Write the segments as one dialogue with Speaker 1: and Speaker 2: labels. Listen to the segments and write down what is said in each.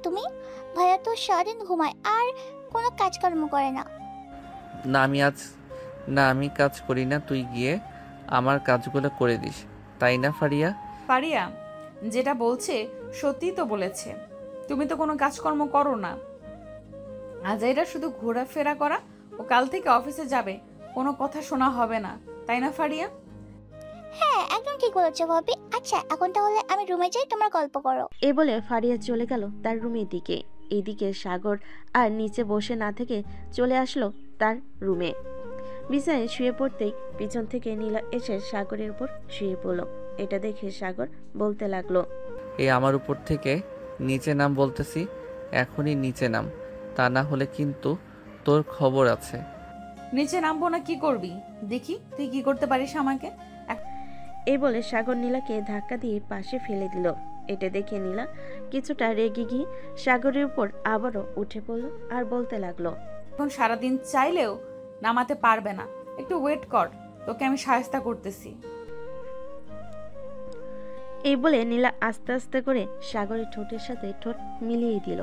Speaker 1: তুমি? ভাইয়া তো সারাদিন ঘুমায় আর কোনো কাজকর্ম করে না।
Speaker 2: না আমি আজ না আমি কাজ করি না, তুই গিয়ে আমার কাজগুলো করে দিস, তাই না ফারিয়া?
Speaker 3: ফারিয়া যেটা বলছে সত্যিই তো বলেছে। তুমি তো কোনো কাজকর্ম করো না, আজাইরা শুধু ঘোরাফেরা করা। ও কাল থেকে অফিসে যাবে, কোনো কথা শোনা হবে না, তাই না ফারিয়া?
Speaker 1: হ্যাঁ, একদম ঠিক বলেছো ভাবি। আচ্ছা, এখন তাহলে আমি রুমে যাই, তোমরা গল্প করো।
Speaker 4: এ বলে ফারিয়া চলে গেল তার রুমের দিকে। এদিকে সাগর আর নিচে বসে না থেকে চলে আসলো তার রুমে। বিছানায় শুয়ে পড়তেই পিছন থেকে নীলা এসে সাগরের উপর শুয়ে পড়ল। এটা দেখে সাগর বলতে লাগলো,
Speaker 2: এই আমার উপর থেকে নিচে নাম বলতেছি, এখনই নিচে নাম, তা না হলে কিন্তু তোর খবর আছে।
Speaker 3: নিচে নামবো না, কি করবি দেখি তুই কি করতে পারিস আমাকে।
Speaker 4: এই বলে সাগর নীলাকে ধাক্কা দিয়ে পাশে ফেলে দিল। এটা দেখে নীলা কিছুটা রেগে গিয়ে সাগরের উপর আবারও উঠে পড়ল আর বলতে লাগলো,
Speaker 3: এখন সারাদিন চাইলেও নামাতে পারবে না, একটু ওয়েট কর, তোকে আমি সাহায্য করতেছি।
Speaker 4: এই বলে নীলা আস্তে আস্তে করে সাগরের ঠোঁটের সাথে ঠোঁট মিলিয়ে দিল।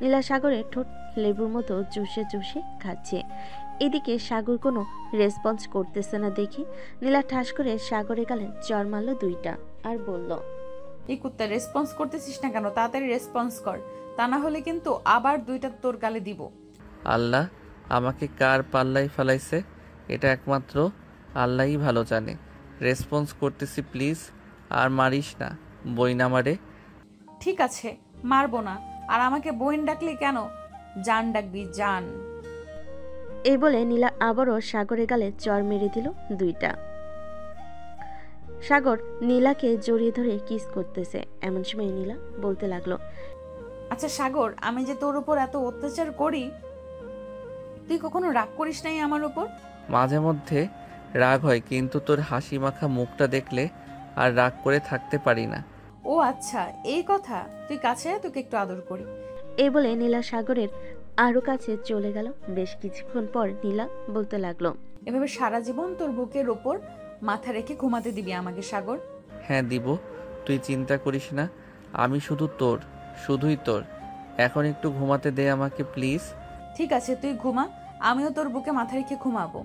Speaker 4: নীলা সাগরের ঠোঁট লেবুর মতো চুষে চুষে খাচ্ছে। এদিকে সাগর কোনো রেসপন্স করতেছে না দেখে নীলা ঠাস করে সাগরে গালে চড় মারল দুইটা আর বলল,
Speaker 3: এই কুত্তা রেসপন্স করতেছিস না কেন? তাড়াতাড়ি রেসপন্স কর, তা না হলে কিন্তু আবার দুইটা তোর গালে দিব।
Speaker 2: আল্লাহ আমাকে কার পাল্লাই ফেলাইছে এটা একমাত্র আল্লাহই ভালো জানে। রেসপন্স করতেছি, প্লিজ আর মারিস না, বই না মারে।
Speaker 3: ঠিক আছে, মারবো না। আর আমাকে বোন ডাকলি কেন? জান ডাকবি, জান।
Speaker 4: এই বলে নীলা আবারও সাগরের গালে চড় মেরে দিল দুইটা। সাগর নীলাকে জড়িয়ে ধরে কিস করতেছে। এমন সময় নীলা বলতে লাগলো,
Speaker 3: আচ্ছা সাগর, আমি যে তোর উপর এত অত্যাচার করি, তুই কখনো রাগ করিস নাই আমার উপর?
Speaker 2: মাঝে মধ্যে রাগ হয়, কিন্তু তোর হাসি মাখা মুখটা দেখলে আর রাগ করে থাকতে পারি না।
Speaker 3: ও আচ্ছা, এই কথা। তুই কাছে আয়, তোকে একটু আদর করি।
Speaker 4: এই বলে নীলা সাগরের আরো কাছে চলে গেল। বেশ কিছুক্ষণ পর নীলা বলতে লাগলো,
Speaker 3: এভাবে সারা জীবন তোর বুকের ওপর মাথা রেখে ঘুমাতে দিবি আমাকে সাগর?
Speaker 2: হ্যাঁ দিব, তুই চিন্তা করিস না, আমি শুধু তোর, শুধুই তোর। এখন একটু ঘুমাতে দে আমাকে প্লিজ।
Speaker 3: ঠিক আছে, তুই ঘুমা, আমিও তোর বুকে মাথা রেখে ঘুমাবো।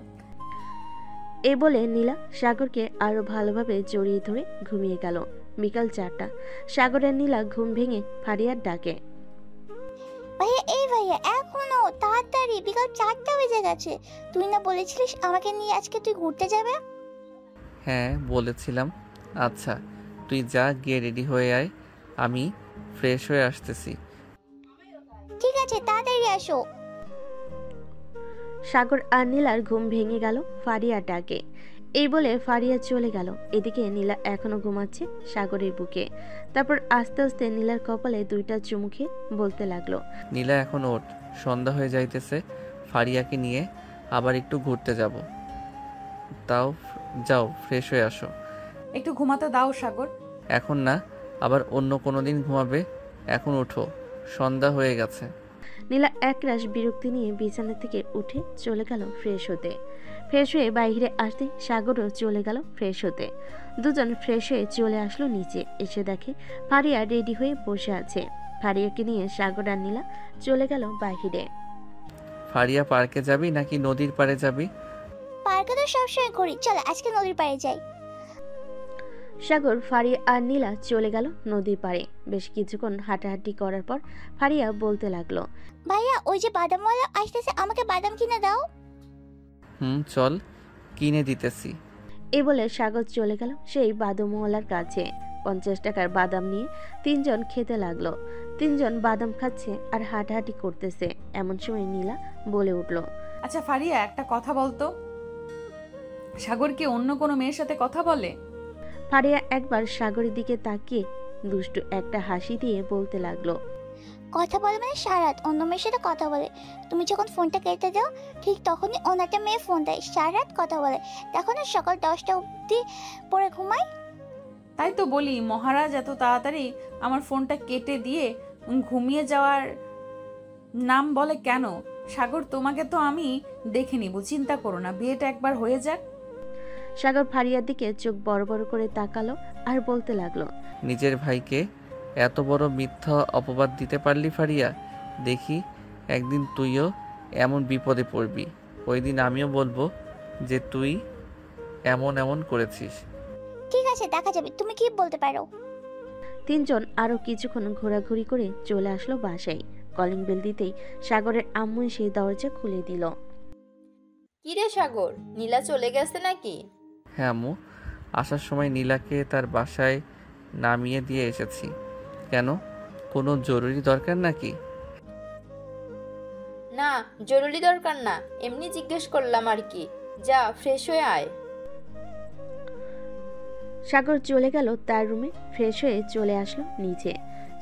Speaker 4: এই বলে নীলা সাগরকে আরো ভালোভাবে জড়িয়ে ধরে ঘুমিয়ে গেল। বিকাল 4টা। সাগরের নীলা ঘুম ভেঙে ফারিয়ার ডাকে,
Speaker 1: ভাইয়া, এই ভাইয়া, এখনো তাড়াতাড়ি, বিকাল 4টা বেজে গেছে। তুই না বলেছিলিস আমাকে নিয়ে আজকে তুই ঘুরতে যাবে?
Speaker 2: হ্যাঁ বলেছিলাম। আচ্ছা তুই যা, গিয়ে রেডি হয়ে আয়, আমি ফ্রেশ হয়ে আসতেছি।
Speaker 1: ঠিক আছে, তাড়াতাড়ি আসো।
Speaker 4: সাগর আর নীলার ঘুম ভেঙে গেল ফারিয়ার ডাকে। এই বলে ফারিয়া চলে গেল। এদিকে নীলা এখনো ঘুমাচ্ছে সাগরের বুকে। তারপর আস্তে আস্তে নীলার কপালে দুইটা চুমু খেয়ে বলতে লাগলো,
Speaker 2: নীলা এখন ওঠ, সন্ধ্যা হয়ে যাইতেছে, ফারিয়াকে নিয়ে আবার একটু ঘুরতে যাব। তাও যাও ফ্রেশ হয়ে আসো।
Speaker 3: একটু ঘুমাতে দাও সাগর।
Speaker 2: এখন না, আবার অন্য কোনো দিন ঘুমাবে, এখন উঠো, সন্ধ্যা হয়ে গেছে।
Speaker 4: নীলা একরাশ বিরক্তি নিয়ে বিছানা থেকে উঠে চলে গেল ফ্রেশ হতে। ফ্রেশ হয়ে বাইরে আসতে সাগরও চলে গেল ফ্রেশ হতে। দুজন ফ্রেশ হয়ে চলে আসলো নিচে। এসে দেখে ফারিয়া রেডি হয়ে বসে আছে। ফারিয়াকে নিয়ে সাগর আর নীলা চলে গেল বাইরে।
Speaker 2: ফারিয়া পার্কে যাবি নাকি নদীর পাড়ে যাবি?
Speaker 1: পার্কে তো সবসময় ঘুরি, চলো আজকে নদীর পাড়ে যাই।
Speaker 4: সাগর, ফারিয়া আর নীলা চলে গেল নদীর পাড়ে। বেশ কিছুক্ষণ হাঁটাহাঁটি করার পর ফারিয়া বলতে লাগলো,
Speaker 1: ভাইয়া, ওই যে বাদামওয়ালা আসতেছে, আমাকে বাদাম কিনে দাও।
Speaker 2: চল কিনে দিতেছি।
Speaker 4: এই বলে সাগর চলে গেল সেই বাদামওয়ালার কাছে। 50 টাকার বাদাম নিয়ে তিনজন খেতে লাগলো। তিনজন বাদাম খাচ্ছে আর হাঁটাহাঁটি করতেছে। এমন সময় নীলা বলে উঠল,
Speaker 3: আচ্ছা ফারিয়া, একটা কথা বলতো, সাগর কি অন্য কোনো মেয়ের সাথে কথা বলে?
Speaker 4: ফারিয়া একবার সাগরের দিকে তাকিয়ে দুষ্টু একটা হাসি দিয়ে বলতে লাগলো,
Speaker 1: কথা বলে মানে সারাত অন্য মেয়ের সাথে কথা বলে। তুমি যখন ফোনটা কেটে দাও ঠিক তখনই অন্য একটা মেয়ে ফোন দেয়, সারাত কথা বলে। দেখো না, সকাল 10টা অবধি পরে ঘুমাই।
Speaker 3: তাই তো বলি, মহারাজ এত তাড়াতাড়ি আমার ফোনটা কেটে দিয়ে ঘুমিয়ে যাওয়ার নাম বলে কেন? সাগর, তোমাকে তো আমি দেখে নিব, চিন্তা করো না, বিয়েটা একবার হয়ে যাক।
Speaker 4: সাগর ফারিয়ার দিকে চোখ বড় বড় করে তাকালো আর বলতে লাগলো,
Speaker 2: নিজের ভাইকে এত বড় মিথ্যা অপবাদ দিতে পারলি ফারিয়া? দেখি একদিন তুইও এমন বিপদে পড়বি। ওই দিন আমিও বলবো যে তুই এমন এমন করেছিস।
Speaker 1: ঠিক আছে, দেখা যাবে তুমি কি বলতে পারো।
Speaker 4: তিনজন আরও কিছুক্ষণ ঘোরাঘুরি করে চলে আসলো বাসায়। কলিং বেল দিতেই সাগরের আম্মু এসে দরজা খুলে দিল।
Speaker 5: কিরে সাগর, নীলা চলে গেছে নাকি?
Speaker 2: হ্যাঁ আম্মু, আসার সময় নীলাকে তার বাসায় নামিয়ে দিয়ে এসেছি। কেন, কোনো জরুরি দরকার নাকি?
Speaker 5: না, জরুরি দরকার না, এমনি জিজ্ঞেস করলাম আর কি। যা ফ্রেশ হয়ে আয়।
Speaker 4: সাগর চলে গেল তার রুমে। ফ্রেশ হয়ে চলে আসলো নিচে।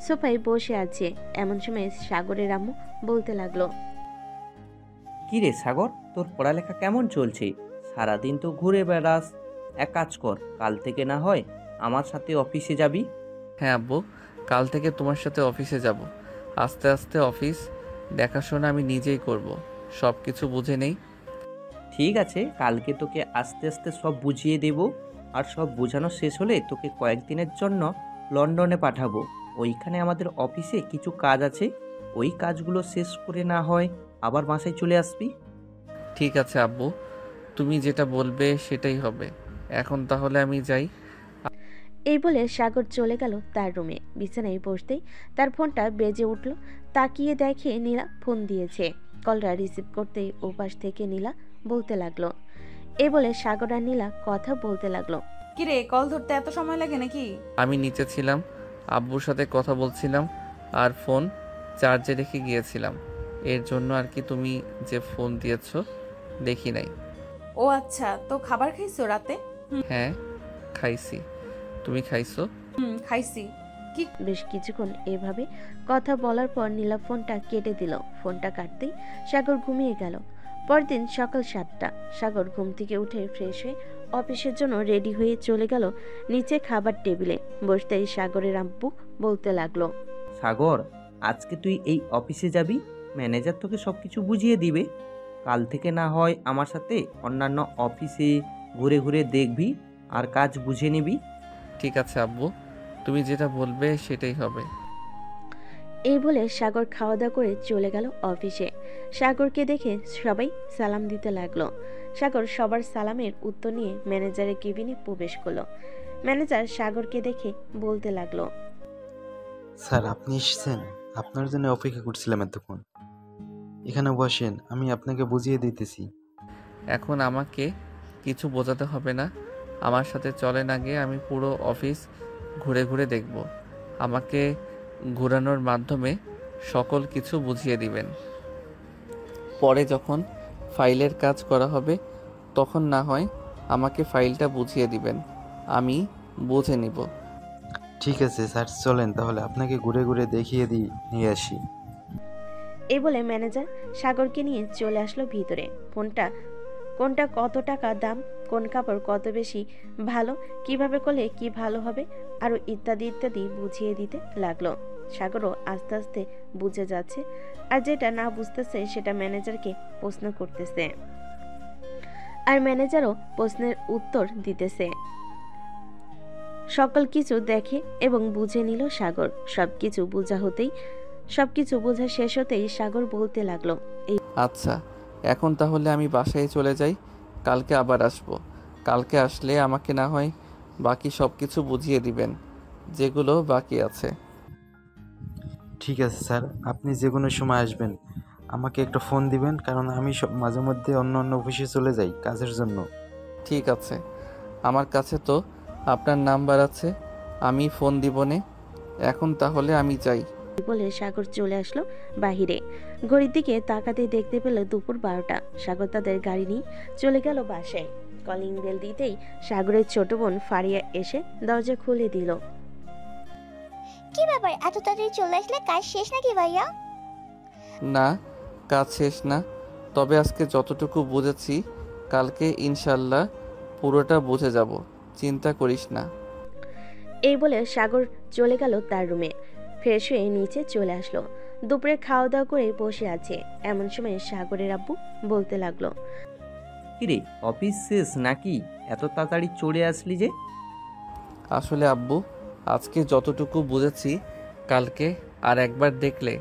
Speaker 4: সোফায় বসে আছে। এমন সময় সাগরের আম্মু বলতে লাগলো,
Speaker 6: কি রে সাগর, তোর পড়ালেখা কেমন চলছে? সারাদিন তো ঘুরে বেড়াস। এক কাজ কর, কাল থেকে না হয় আমার সাথে অফিসে যাবি।
Speaker 2: হ্যাঁ আব্বু, কাল থেকে তোমার সাথে অফিসে যাব। আস্তে আস্তে অফিস দেখাশোনা আমি নিজেই করব। সব কিছু বুঝে নেই।
Speaker 6: ঠিক আছে, কালকে তোকে আস্তে আস্তে সব বুঝিয়ে দেব। আর সব বোঝানো শেষ হলে তোকে কয়েকদিনের জন্য লন্ডনে পাঠাবো। ওইখানে আমাদের অফিসে কিছু কাজ আছে, ওই কাজগুলো শেষ করে না হয় আবার বাসায় চলে আসবি।
Speaker 2: ঠিক আছে আব্বু, তুমি যেটা বলবে সেটাই হবে। এখন তাহলে আমি যাই।
Speaker 4: এই বলে সাগর চলে গেল তার রুমে। বিছানায় বসতেই তার ফোনটা বেজে উঠল। তাকিয়ে দেখে নীলা ফোন দিয়েছে। কলটা রিসিভ করতেই ওপাশ থেকে নীলা বলতে লাগলো। এই বলে সাগর আর নীলা কথা বলতে লাগলো।
Speaker 3: কিরে, কল ধরতে এত সময় লাগে নাকি?
Speaker 2: আমি নিচে ছিলাম, আব্বুর সাথে কথা বলছিলাম আর ফোন চার্জে রেখে গিয়েছিলাম। এর জন্য আর কি, তুমি যে ফোন দিয়েছো দেখি নাই।
Speaker 3: ও আচ্ছা, তো খাবার খাইছো রাতে?
Speaker 2: হ্যাঁ খাইছি, তুমি খাইছো?
Speaker 3: খাইছি। কি?
Speaker 4: বেশ কিছুক্ষণ এভাবে কথা বলার পর নীলা ফোনটা কেটে দিল। ফোনটা কাটতেই সাগর ঘুমিয়ে গেল। পরদিন সকাল 7টা। সাগর ঘুম থেকে উঠে ফ্রেশ হয়ে অফিসের জন্য রেডি হয়ে চলে গেল নিচে খাবার টেবিলে। বসতেই সাগরের আব্বু বলতে লাগলো,
Speaker 6: সাগর, আজকে তুই এই অফিসে যাবি, ম্যানেজার তোকে সব কিছু বুঝিয়ে দিবে। কাল থেকে না হয় আমার সাথে অন্যান্য অফিসে ঘুরে ঘুরে দেখবি আর কাজ বুঝে নিবি।
Speaker 2: ঠিক আছে আব্বু, তুমি যেটা বলবে সেটাই হবে।
Speaker 4: এই বলে সাগর খাওয়া দাওয়া করে চলে গেল অফিসে। সাগরকে দেখে সবাই সালাম দিতে লাগলো। সাগর সবার সালামের উত্তর নিয়ে ম্যানেজারের কেবিনে প্রবেশ করলো। ম্যানেজার সাগরকে দেখে বলতে লাগলো,
Speaker 7: স্যার আপনি এসেছেন, আপনার জন্য অপেক্ষা করছিলাম এতক্ষণ। এখানে বসেন, আমি আপনাকে বুঝিয়ে দিতেছি।
Speaker 2: এখন আমাকে কিছু বোঝাতে হবে না, আমার সাথে চলেন আগে। আমি পুরো অফিস ঘুরে ঘুরে দেখব। আমাকে ঘোরানোর মাধ্যমে সকল কিছু বুঝিয়ে দিবেন। পরে যখন ফাইলের কাজ করা হবে তখন না হয় আমাকে ফাইলটা বুঝিয়ে দিবেন, আমি বুঝে নিব।
Speaker 7: ঠিক আছে স্যার, চলেন তাহলে আপনাকে ঘুরে ঘুরে দেখিয়ে নিয়ে আসি।
Speaker 4: এই বলে ম্যানেজার সাগরকে নিয়ে চলে আসলো ভিতরে। কোনটা কত টাকা দাম, কোন কাপড় কত বেশি ভালো, কিভাবে করলে কি ভালো হবে, আরো ইত্যাদি ইত্যাদি বুঝিয়ে দিতে লাগলো। সাগরও আস্তে আস্তে বুঝে যাচ্ছে, আর যেটা না বুঝতেছে সেটা ম্যানেজারকে প্রশ্ন করতেছে, আর ম্যানেজারও প্রশ্নের উত্তর দিতেছে। সকল কিছু দেখে এবং বুঝে নিল সাগর। সবকিছু বোঝা শেষ হতেই সাগর বলতে লাগলো,
Speaker 2: আচ্ছা, এখন তাহলে আমি বাসায় চলে যাই, কালকে আবার আসবো। কালকে আসলে আমাকে না হয় বাকি সব কিছু বুঝিয়ে দিবেন, যেগুলো বাকি আছে।
Speaker 7: ঠিক আছে স্যার, আপনি যে কোনো সময় আসবেন, আমাকে একটা ফোন দিবেন, কারণ আমি মাঝে মধ্যে অন্য অফিসে চলে যাই কাজের জন্য।
Speaker 2: ঠিক আছে, আমার কাছে তো আপনার নাম্বার আছে, আমি ফোন দিবনে। এখন তাহলে আমি যাই।
Speaker 4: বলে সাগর চলে আসলো বাহিরে। ঘড়ির দিকে তাকাতে দেখতে পেল দুপুর 12টা। সাগর তাদের গাড়ি নিয়ে চলে গেল বাসায়। কলিং বেল দিতেই সাগরের ছোট বোন ফারিয়া এসে দরজা খুলে দিল।
Speaker 1: কি ব্যাপার, এত তাড়াতাড়ি চলে আসলে? কাজ শেষ নাকি ভাইয়া?
Speaker 2: না, কাজ শেষ না, তবে আজকে যতটুকু বুঝেছি কালকে ইনশাল্লাহ পুরোটা বুঝে যাব, চিন্তা করিস না।
Speaker 4: এই বলে সাগর চলে গেল তার রুমে। ফ্রেশ হয়ে নিচে চলে আসলো। দুপুরে খাওয়া দাওয়া করে বসে আছে। এমন সময় সাগরের আব্বু বলতে লাগলো,
Speaker 6: কিরে, অফিস শেষ নাকি? এত তাড়াতাড়ি চলে আসলি যে?
Speaker 2: আসলে আব্বু, আজকে যতটুকু বুঝেছি কালকে আর একবার দেখলে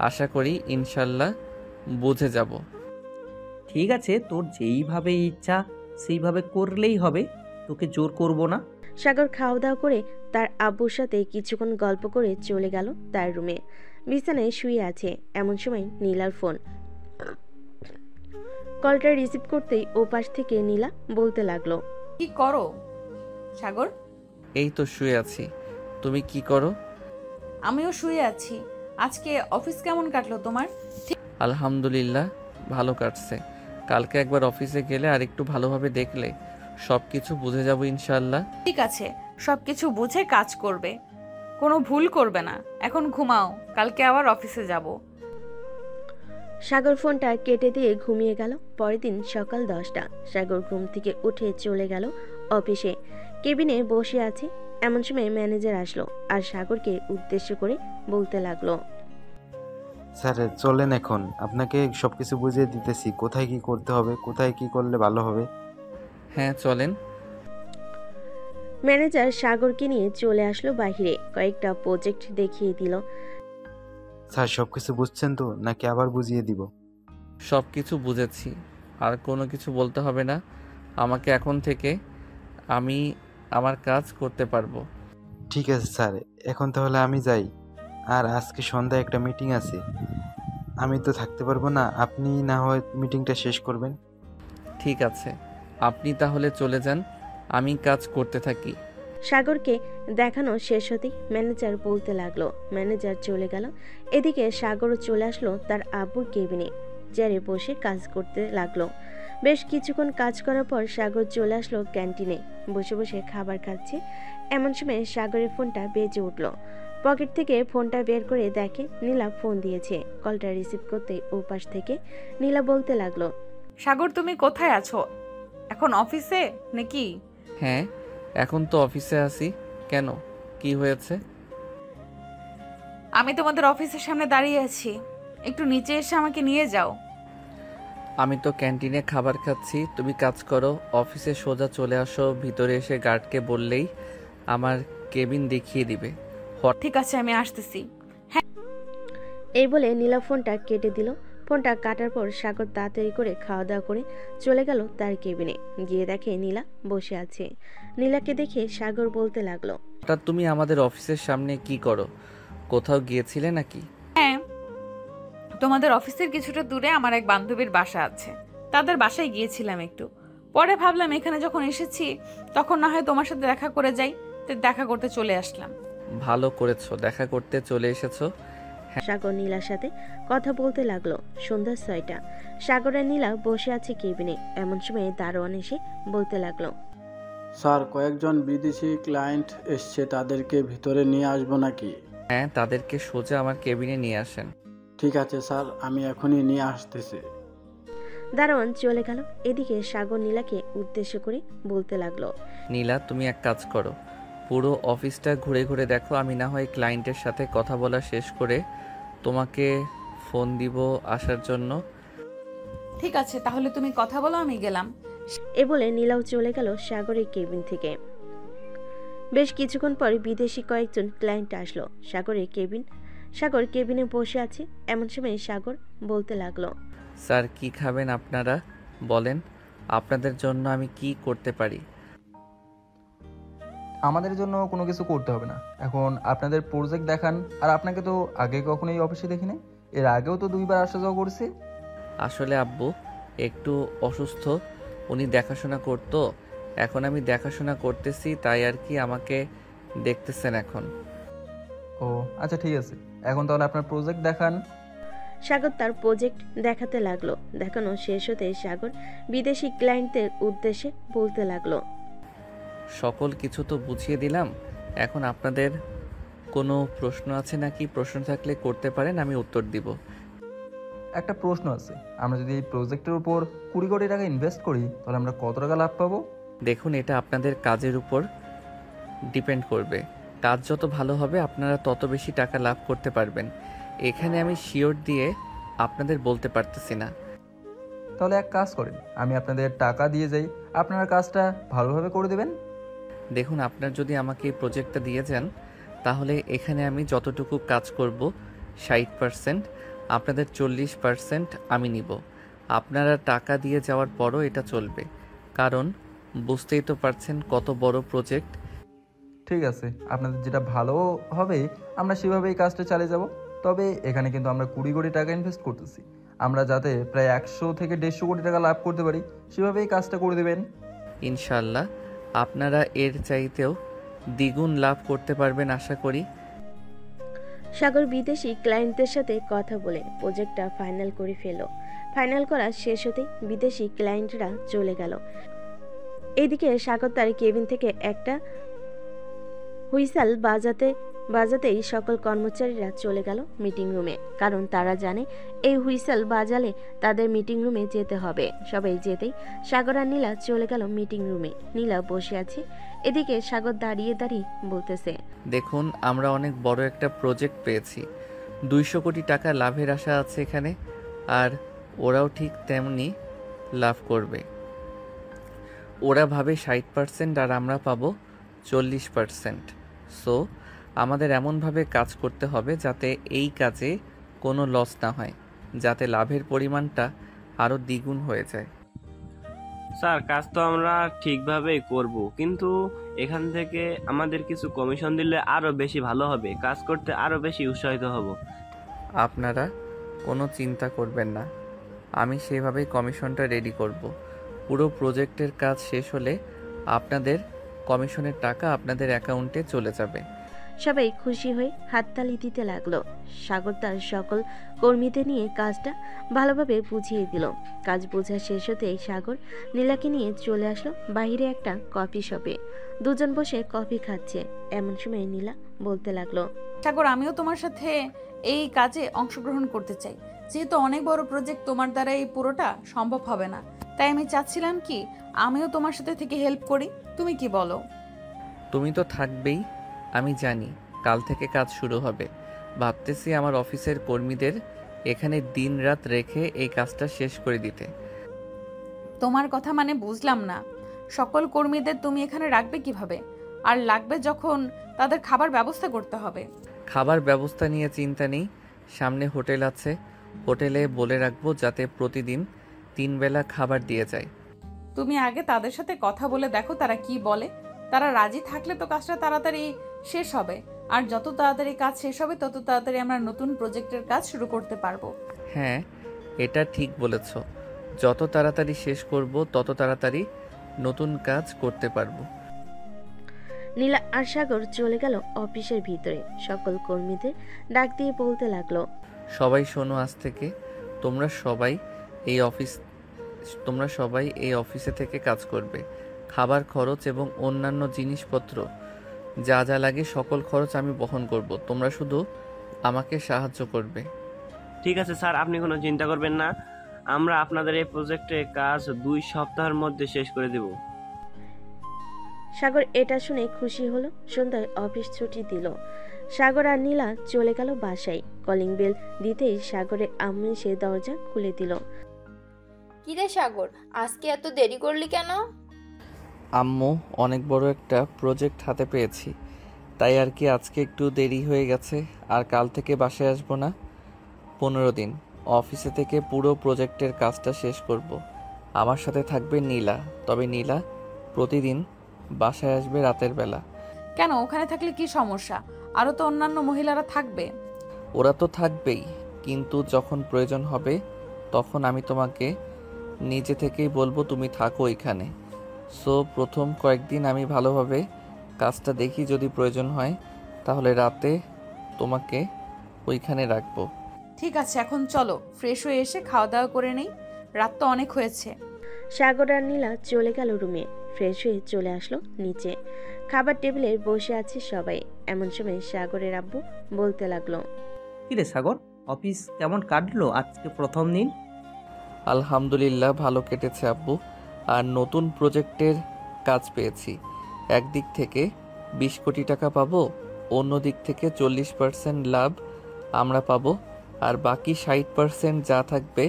Speaker 2: আশা করি ইনশাল্লাহ বুঝে যাব।
Speaker 6: ঠিক আছে, তোর যেইভাবে ইচ্ছা সেইভাবে করলেই হবে, তোকে জোর করব না।
Speaker 4: সাগর খাওয়া দাওয়া করে তার আব্বুর সাথে কিছুক্ষণ গল্প করে চলে গেল তার রুমে। বিছানায় শুয়ে আছে, এমন সময় নীলার ফোন। কলটা রিসিভ করতেই ওপাশ থেকে নীলা বলতে লাগলো,
Speaker 3: কি করো সাগর?
Speaker 2: এই তো শুয়ে আছি, তুমি কি করো?
Speaker 3: আমিও শুয়ে আছি। আজকে অফিস কেমন কাটলো তোমার?
Speaker 2: আলহামদুলিল্লাহ ভালো কাটছে। কালকে একবার অফিসে গেলে আর একটু ভালোভাবে দেখলে সব কিছু বুঝে যাব ইনশাল্লাহ।
Speaker 3: ঠিক আছে, সবকিছু বুঝে কাজ করবে, কোনো ভুল করবে না। এখন ঘুমাও, কালকে আবার অফিসে যাব।
Speaker 4: সাগর ফোনটা কেটে দিয়ে ঘুমিয়ে গেল। পরের দিন সকাল 10টা। সাগর ঘুম থেকে উঠে চলে গেল অফিসে। কেবিনে বসে আছে, এমন সময় ম্যানেজার আসলো আর সাগরকে উদ্দেশ্য করে বলতে লাগলো,
Speaker 7: স্যার চলেন, এখন আপনাকে সব কিছু বুঝিয়ে দিতেছি, কোথায় কি করতে হবে, কোথায় কি করলে ভালো হবে।
Speaker 2: হ্যাঁ চলেন।
Speaker 4: ম্যানেজার সাগরকে নিয়ে চলে আসলো বাইরে, কয়েকটা প্রজেক্ট দেখিয়ে দিল।
Speaker 7: স্যার সব কিছু বুঝছেন তো, নাকি আবার বুঝিয়ে দিব?
Speaker 2: সব কিছু বুঝেছি, আর কোনো কিছু বলতে হবে না আমাকে। এখন থেকে আমি আমার কাজ করতে পারবো।
Speaker 7: ঠিক আছে স্যার, এখন তাহলে আমি যাই। আর আজকে সন্ধ্যায় একটা মিটিং আছে, আমি তো থাকতে পারবো না, আপনি না হয় মিটিংটা শেষ করবেন।
Speaker 2: ঠিক আছে, আপনি তাহলে চলে যান, আমি কাজ করতে থাকি।
Speaker 4: সাগরকে দেখানো শেষ হতেই ম্যানেজার বলতে লাগলো। ম্যানেজার চলে গেল। এদিকে সাগরও চলে আসলো তার আব্বুর কেবিনে, চেয়ারে বসে কাজ করতে লাগলো। বেশ কিছুক্ষণ কাজ করার পর সাগর চলে আসলো ক্যান্টিনে, বসে বসে খাবার খাচ্ছে। এমন সময় সাগরের ফোনটা বেজে উঠলো। পকেট থেকে ফোনটা বের করে দেখে নীলা ফোন দিয়েছে। কলটা রিসিভ করতে ওপাশ থেকে নীলা বলতে লাগলো,
Speaker 3: সাগর, তুমি কোথায় আছো? এখন অফিসে নাকি?
Speaker 2: হ্যাঁ এখন তো অফিসে আছি। কেন, কি হয়েছে?
Speaker 3: আমি তোমাদের অফিসের সামনে দাঁড়িয়ে আছি, একটু নিচে এসে আমাকে নিয়ে যাও।
Speaker 2: আমি তো ক্যান্টিনে খাবার খাচ্ছি, তুমি কাজ করো। অফিসে সোজা চলে আসো, ভিতরে এসে গার্ডকে বললেই আমার কেবিন দেখিয়ে দিবে।
Speaker 3: ঠিক আছে, আমি আসতেছি।
Speaker 4: এই বলে নীলা ফোনটা কেটে দিল। ফোনটা কাটার পর সাগর তাড়াতাড়ি করে খাওয়া দাওয়া করে চলে গেল তার কেবিনে। গিয়ে দেখে নীলা বসে আছে। নীলাকে দেখে সাগর বলতে লাগলো,
Speaker 2: হঠাৎ তুমি আমাদের অফিসের সামনে কি করো? কোথাও গিয়েছিলে নাকি?
Speaker 3: হ্যাঁ, তোমাদের অফিসের কিছুটা দূরে আমার এক বান্ধবীর বাসা আছে, তাদের বাসায় গিয়েছিলাম একটু। পরে ভাবলাম এখানে যখন এসেছি তখন না হয় তোমার সাথে দেখা করে যাই, তো দেখা করতে চলে আসলাম।
Speaker 2: ভালো করেছো, দেখা করতে চলে এসেছো।
Speaker 4: সাগর নীলার সাথে কথা বলতে লাগলো। সন্ধ্যা 6টা। সাগর আর নীলা বসে আছে কেবিনে। এমন সময় দারোয়ান এসে বলতে লাগলো,
Speaker 8: স্যার, কয়েকজন বিদেশি ক্লায়েন্ট এসছে, তাদেরকে ভিতরে নিয়ে আসবো নাকি?
Speaker 2: হ্যাঁ, তাদেরকে সোজা আমার কেবিনে নিয়ে আসেন।
Speaker 8: ঠিক আছে স্যার, আমি এখনই নিয়ে আসতেছি।
Speaker 4: দারোয়ান চলে গেল। এদিকে সাগর নীলাকে উদ্দেশ্য করে বলতে লাগলো,
Speaker 2: নীলা, তুমি এক কাজ করো, পুরো অফিসটা ঘুরে ঘুরে দেখো। আমি না হয় ক্লায়েন্টের সাথে কথা বলা শেষ করে তোমাকে ফোন দিব আসার জন্য।
Speaker 3: ঠিক আছে, তাহলে তুমি কথা বলো, আমি গেলাম।
Speaker 4: এ বলে নীলাও চলে গেল সাগরের কেবিন থেকে। বেশ কিছুক্ষণ পরে বিদেশি কয়েকজন ক্লায়েন্ট আসলো সাগর কেবিনে বসে আছে। এমন সময় সাগর বলতে লাগলো,
Speaker 2: স্যার কি খাবেন আপনারা বলেন, আপনাদের জন্য আমি কি করতে পারি?
Speaker 9: আমাদের জন্য কোনো কিছু করতে হবে না, এখন আপনাদের প্রজেক্ট দেখান। আর আপনাকে তো আগে কখনো এই অফিসে দেখি নাই, এর আগেও তো 2বার আসা যাওয়া করছে।
Speaker 2: আসলে আব্বু একটু অসুস্থ, উনি দেখাশোনা করতো, এখন আমি দেখাশোনা করতেছি, তাই আর কি আমাকে দেখতেছেন এখন।
Speaker 9: ও আচ্ছা, ঠিক আছে, এখন তাহলে আপনার প্রজেক্ট দেখান।
Speaker 4: সাগর তার প্রজেক্ট দেখাতে লাগলো। দেখানো শেষ হতে সাগর বিদেশি ক্লায়েন্টদের উদ্দেশ্যে বলতে লাগলো,
Speaker 2: সকল কিছু তো বুঝিয়ে দিলাম, এখন আপনাদের কোনো প্রশ্ন আছে নাকি? প্রশ্ন থাকলে করতে পারেন, আমি উত্তর দিব।
Speaker 9: একটা প্রশ্ন আছে, আমরা যদি এই প্রজেক্টের উপর 20 কোটি টাকা ইনভেস্ট করি তাহলে আমরা কত টাকা লাভ পাবো?
Speaker 2: দেখুন, এটা আপনাদের কাজের উপর ডিপেন্ড করবে। কাজ যত ভালো হবে আপনারা তত বেশি টাকা লাভ করতে পারবেন। এখানে আমি শিওর দিয়ে আপনাদের বলতে পারতেছি না।
Speaker 9: তাহলে এক কাজ করেন, আমি আপনাদের টাকা দিয়ে যাই, আপনারা কাজটা ভালোভাবে করে দেবেন।
Speaker 2: দেখুন, আপনার যদি আমাকে এই প্রজেক্টটা দিয়ে যান তাহলে এখানে আমি যতটুকু কাজ করব 60%, আপনাদের 40% আমি নিব। আপনারা টাকা দিয়ে যাওয়ার পরও এটা চলবে, কারণ বুঝতেই তো পারছেন কত বড় প্রজেক্ট।
Speaker 9: ঠিক আছে, আপনাদের যেটা ভালো হবে আমরা সেভাবেই কাজটা চালিয়ে যাব। তবে এখানে কিন্তু আমরা 20 কোটি টাকা ইনভেস্ট করতেছি। আমরা যাতে প্রায় 100 থেকে 150 কোটি টাকা লাভ করতে পারি সেভাবেই কাজটা করে দেবেন।
Speaker 2: ইনশাল্লাহ আপনারা এর চাইতেও দ্বিগুণ লাভ করতে পারবেন আশা করি।
Speaker 4: সাগর বিদেশি ক্লায়েন্টদের সাথে কথা বলে প্রজেক্টটা ফাইনাল করে ফেল। ফাইনাল করা শেষ হতেই বিদেশি ক্লায়েন্টরা চলে গেল। এদিকে সাগর তার কেবিন থেকে একটা হুইসেল বাজাতেই সকল কর্মচারীরা চলে গেল মিটিং রুমে, কারণ তারা জানে এই হুইসেল বাজালে তাদের মিটিং রুমে যেতে হবে। সবাই যেতেই সাগর আর নীলা চলে গেল মিটিং রুমে। নীলা বসে আছে, এদিকে সাগর দাঁড়িয়ে দাঁড়িয়ে বলতেছে,
Speaker 2: দেখুন আমরা অনেক বড় একটা প্রজেক্ট পেয়েছি, 200 কোটি টাকা লাভের আশা আছে এখানে, আর ওরাও ঠিক তেমনি লাভ করবে। ওরা ভাবে 60% আর আমরা পাবো 40%। সো আমাদের এমনভাবে কাজ করতে হবে যাতে এই কাজে কোনো লস না হয়, যাতে লাভের পরিমাণটা আরও দ্বিগুণ হয়ে যায়।
Speaker 10: স্যার কাজ তো আমরা ঠিকভাবেই করব, কিন্তু এখান থেকে আমাদের কিছু কমিশন দিলে আরো বেশি ভালো হবে, কাজ করতে আরো বেশি উৎসাহিত হব।
Speaker 2: আপনারা কোনো চিন্তা করবেন না, আমি সেভাবেই কমিশনটা রেডি করব। পুরো প্রজেক্টের কাজ শেষ হলে আপনাদের কমিশনের টাকা আপনাদের অ্যাকাউন্টে চলে যাবে।
Speaker 4: সবাই খুশি হয়ে হাততালি দিতে লাগলো। সাগর তার সকল কর্মীদের নিয়ে কাজটা ভালোভাবে বুঝিয়ে দিল। কাজ বোঝা শেষ হতেই সাগর নীলাকে নিয়ে চলে আসলো বাইরে একটা কফি শপে। দুজন বসে কফি খাচ্ছে। এমন সময় নীলা বলতে লাগলো,
Speaker 3: সাগর, আমিও তোমার সাথে এই কাজে অংশগ্রহণ করতে চাই। যেহেতু অনেক বড় প্রজেক্ট, তোমার দ্বারা এই পুরোটা সম্ভব হবে না, তাই আমি চাচ্ছিলাম কি আমিও তোমার সাথে থেকে হেল্প করি। তুমি কি বলো?
Speaker 2: তুমি তো থাকবেই, আমি জানি। কাল থেকে কাজ শুরু হবে। ভাবতেছি আমার অফিসের কর্মীদের এখানে দিন রাত রেখে এই কাজটা শেষ করে দিতে।
Speaker 3: তোমার কথা মানে বুঝলাম না। সকল কর্মীদের তুমি এখানে রাখবে কিভাবে? আর লাগবে যখন তাদের খাবার ব্যবস্থা করতে হবে।
Speaker 2: খাবার ব্যবস্থা নিয়ে চিন্তা নেই, সামনে হোটেল আছে, হোটেলে বলে রাখবো যাতে প্রতিদিন 3 বেলা খাবার দিয়ে যায়।
Speaker 3: তুমি আগে তাদের সাথে কথা বলে দেখো তারা কি বলে। তারা রাজি থাকলে তো কাজটা তাড়াতাড়ি শেষ হবে, আর যত তাড়াতাড়ি কাজ শেষ হবে তত তাড়াতাড়ি আমরা নতুন প্রজেক্টের কাজ শুরু করতে পারবো।
Speaker 2: হ্যাঁ, এটা ঠিক বলেছ। যত তাড়াতাড়ি শেষ করব তত তাড়াতাড়ি নতুন কাজ করতে পারবো।
Speaker 4: নীলা আর সাগর চলে গেল অফিসের ভিতরে। সকল কর্মীদের ডাক দিয়ে বলতে লাগলো,
Speaker 2: সবাই শোনো, আজ থেকে তোমরা সবাই এই অফিসে থেকে কাজ করবে। খাবার খরচ এবং অন্যান্য জিনিসপত্র যা যা লাগে সকল খরচ আমি বহন করব। তোমরা শুধু আমাকে সাহায্য করবে।
Speaker 10: ঠিক আছে স্যার, আপনি কোনো চিন্তা করবেন না, আমরা আপনাদের এই প্রজেক্টে কাজ 2 সপ্তাহের মধ্যে শেষ করে দেব।
Speaker 4: সাগর এটা শুনে খুশি হলো। সন্ধ্যায় অফিস ছুটি দিল। সাগর আর নীলা চলে গেল বাসায়। কলিং বেল দিতেই সাগরের আম্মু এসে দরজা খুলে দিল।
Speaker 5: কিরে সাগর, আজকে এত দেরি করলি কেন?
Speaker 2: আম্মু, অনেক বড় একটা প্রজেক্ট হাতে পেয়েছি, তাই আর কি আজকে একটু দেরি হয়ে গেছে। আর কাল থেকে বাসায় আসবো না, 15 দিন অফিসে থেকে পুরো প্রজেক্টের কাজটা শেষ করব। আমার সাথে থাকবে নীলা, তবে নীলা প্রতিদিন বাসায় আসবে রাতের বেলা।
Speaker 3: কেন, ওখানে থাকলে কি সমস্যা? আরো তো অন্যান্য মহিলারা থাকবে।
Speaker 2: ওরা তো থাকবেই, কিন্তু যখন প্রয়োজন হবে তখন আমি তোমাকে নিজে থেকেই বলবো তুমি থাকো এখানে। সো প্রথম কয়েকদিন আমি ভালোভাবে কাজটা দেখি, যদি প্রয়োজন হয় তাহলে রাতে তোমাকে ওইখানে রাখবো।
Speaker 3: ঠিক আছে, এখন চলো ফ্রেশ হয়ে এসে খাওয়া দাওয়া করে নেই, রাত তো অনেক হয়েছে।
Speaker 4: সাগর আর নীলা চলে গেল রুমে। ফ্রেশ হয়ে চলে আসলো নিচে। খাবার টেবিলে বসে আছে সবাই। এমন সময় সাগরের আব্বু বলতে লাগলো,
Speaker 6: কিরে সাগর, অফিস কেমন কাটলো আজকে প্রথম দিন?
Speaker 2: আলহামদুলিল্লাহ ভালো কেটেছে আব্বু। আর নতুন প্রজেক্টের কাজ পেয়েছি। একদিক থেকে 20 কোটি টাকা পাবো, অন্য দিক থেকে 40% লাভ আমরা পাবো, আর বাকি 60% যা থাকবে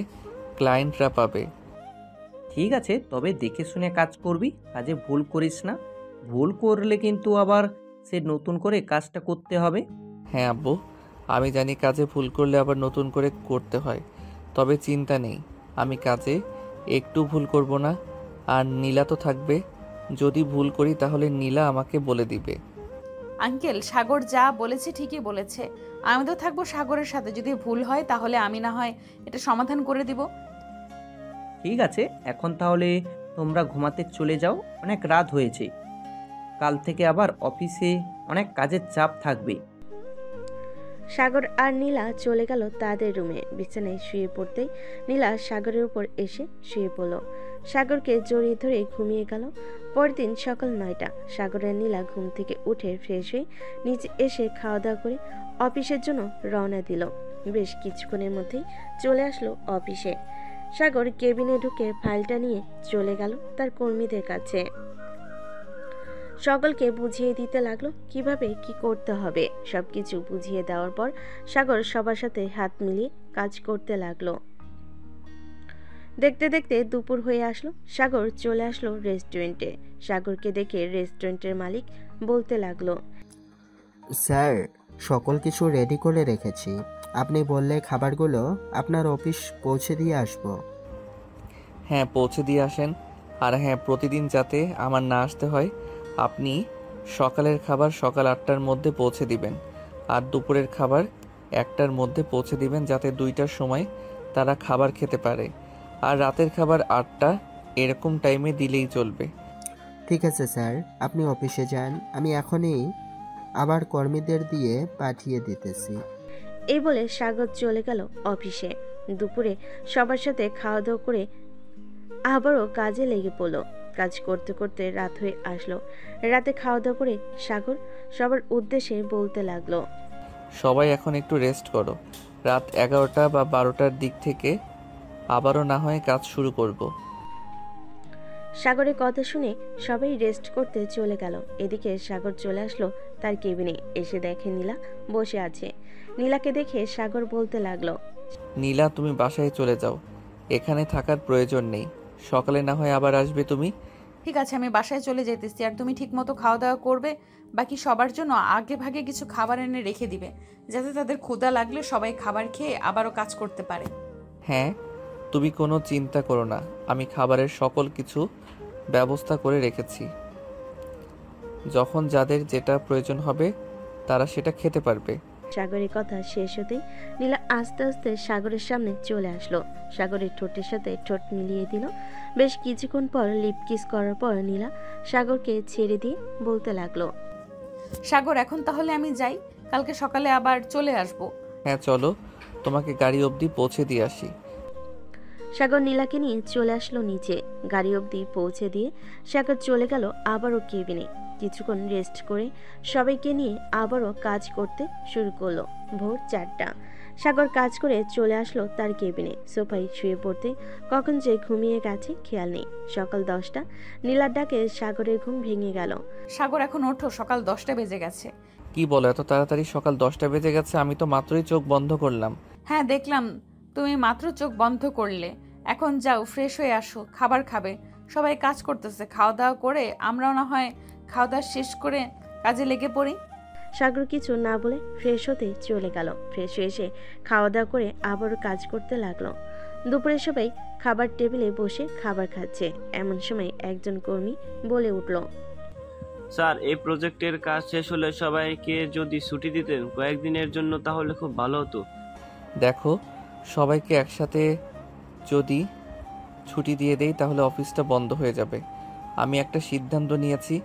Speaker 2: ক্লায়েন্টরা পাবে।
Speaker 6: ঠিক আছে, তবে দেখে শুনে কাজ করবি, কাজে ভুল করিস না। ভুল করলে কিন্তু আবার সে নতুন করে কাজটা করতে হবে।
Speaker 2: হ্যাঁ আব্বু, আমি জানি কাজে ভুল করলে আবার নতুন করে করতে হয়, তবে চিন্তা নেই, আমি কাজে একটু ভুল করব না। আর নীলা তো থাকবে, যদি ভুল করি তাহলে নীলা আমাকে বলে দিবে।
Speaker 3: আঙ্কেল, সাগর যা বলেছে ঠিকই বলেছে। আমি তো থাকবো সাগরের সাথে, যদি ভুল হয় তাহলে আমি না হয় এটা সমাধান করে দিব।
Speaker 6: ঠিক আছে, এখন তাহলে তোমরা ঘুমাতে চলে যাও, অনেক রাত হয়েছে। কাল থেকে আবার অফিসে অনেক কাজের চাপ থাকবে।
Speaker 4: সাগর আর নীলা চলে গেল তাদের রুমে। বিছানায় শুয়ে পড়তেই নীলা সাগরের উপর এসে শুয়ে পড়ল। সাগরকে জড়িয়ে ধরে ঘুমিয়ে গেল। পরদিন সকাল 9টা। সাগর আর নীলা ঘুম থেকে উঠে ফ্রেশ হয়ে নিচে এসে খাওয়া দাওয়া করে অফিসের জন্য রওনা দিল। বেশ কিছুক্ষণের মধ্যেই চলে আসলো অফিসে। সাগর কেবিনে ঢুকে ফাইলটা নিয়ে চলে গেল তার কর্মীদের কাছে। সকলকে বুঝিয়ে দিতে লাগলো কিভাবে কি করতে হবে। সবকিছু বুঝিয়ে দেওয়ার পর সাগর সবার সাথে হাত মিলিয়ে কাজ করতে লাগলো। দেখতে দেখতে দুপুর হয়ে আসলো। সাগর চলে আসলো রেস্টুরেন্টে। সাগরকে দেখে রেস্টুরেন্টের মালিক বলতে লাগলো,
Speaker 11: স্যার, সকল কিছু রেডি করে রেখেছি। আপনি বললে খাবারগুলো আপনার অফিস পৌঁছে দিয়ে আসবো।
Speaker 2: হ্যাঁ, পৌঁছে দিয়ে আসেন। আর হ্যাঁ, প্রতিদিন যাতে আমার না আসতে হয়, আপনি সকালের খাবার সকাল 8টার মধ্যে পৌঁছে দিবেন, আর দুপুরের খাবার 1টার মধ্যে পৌঁছে দিবেন, যাতে 2টার সময় তারা খাবার খেতে পারে। আর রাতের খাবার 8টা, এরকম টাইমে দিলেই চলবে।
Speaker 11: ঠিক আছে স্যার, আপনি অফিসে যান, আমি এখনই আবার কর্মীদের দিয়ে পাঠিয়ে দিতেছি।
Speaker 4: এই বলে সাগর চলে গেল অফিসে। দুপুরে সবার সাথে খাওয়া দাওয়া করে আবারও কাজে লেগে পড়লো। কাজ করতে করতে রাত হয়ে আসলো। রাতে খাওয়া দাওয়া করে সাগর সবার উদ্দেশ্যে বলতে লাগলো,
Speaker 2: সবাই এখন একটু রেস্ট করো, রাত 11টা বা 12টার দিক থেকে আবারও না হয় কাজ শুরু করব।
Speaker 4: সাগরের কথা শুনে সবাই রেস্ট করতে চলে গেল। এদিকে সাগর চলে আসলো তার কেবিনে। এসে দেখে নীলা বসে আছে। নীলাকে দেখে সাগর বলতে লাগলো,
Speaker 2: নীলা, তুমি বাসায় চলে যাও, এখানে থাকার প্রয়োজন নেই, সকালে না হয় আবার আসবে তুমি।
Speaker 3: ঠিক আছে, আমি বাসায় চলে যেতেছি। আর তুমি ঠিক মতো খাওয়া দাওয়া করবে। বাকি সবার জন্য আগে ভাগে কিছু খাবার এনে রেখে দিবে, যাতে তাদের ক্ষুধা লাগলে সবাই খাবার খেয়ে আবারও কাজ করতে পারে।
Speaker 2: হ্যাঁ, তুমি কোনো চিন্তা করো না, আমি খাবারের সকল কিছু ব্যবস্থা করে রেখেছি। যখন যাদের যেটা প্রয়োজন হবে তারা সেটা খেতে পারবে।
Speaker 4: সাগরের কথা শেষ হতেই নীলা আস্তে আস্তে সাগরের সামনে চলে আসলো। সাগরের ঠোঁটের সাথে ঠোঁট মিলিয়ে দিল। বেশ কিছুক্ষণ পর লিপ কিস করার পর নীলা সাগরকে ছেড়ে দিয়ে বলতে লাগলো,
Speaker 3: সাগর, এখন তাহলে আমি যাই, কালকে সকালে আবার চলে আসব।
Speaker 2: হ্যাঁ চলো, তোমাকে গাড়ি অবধি পৌঁছে দিয়ে আসি।
Speaker 4: সাগর নীলাকে নিয়ে চলে আসলো নিচে। গাড়ি অবধি পৌঁছে দিয়ে সাগর চলে গেল আবারও কেবিনে। কিছুক্ষণ রেস্ট করে সবাইকে নিয়ে আবারও কাজ করতে শুরু করলো। ভোর 4টা। সাগর কাজ করে চলে আসলো তার কেবিনে। সোফায় শুয়ে পড়তে কখন যে ঘুমিয়ে গেছে খেয়াল নেই। সকাল 10টা। নীলার ডাকে সাগরের ঘুম ভেঙে গেল।
Speaker 3: সাগর, এখন ওঠো, সকাল 10টা বেজে গেছে।
Speaker 2: কি বলো, এত তাড়াতাড়ি সকাল 10টা বেজে গেছে? আমি তো মাত্রই চোখ বন্ধ করলাম।
Speaker 3: হ্যাঁ, দেখলাম তুমি মাত্র চোখ বন্ধ করলে। এখন যাও, ফ্রেশ হয়ে আসো, খাবার খাবে। সবাই কাজ করতেছে, খাওয়া দাওয়া করে আমরাও না হয় খাওয়া দাওয়া শেষ করে কাজে লেগে পড়ি।
Speaker 4: সাগর কিছু না বলে ফ্রেশ হতে চলে গেল। ফ্রেশ হয়ে এসে খাওয়া দাওয়া করে আবারও কাজ করতে লাগলো। দুপুরে সবাই খাবার টেবিলে বসে খাবার খাচ্ছে। এমন সময় একজন কর্মী বলে উঠল,
Speaker 10: স্যার, এই প্রজেক্টের কাজ শেষ হলে সবাইকে যদি ছুটি দিতেন কয়েকদিনের জন্য তাহলে খুব ভালো হতো।
Speaker 2: দেখো, সবাইকে একসাথে যদি ছুটি দিয়ে দেই তাহলে অফিসটা বন্ধ হয়ে যাবে। আমি একটা সিদ্ধান্ত নিয়েছি,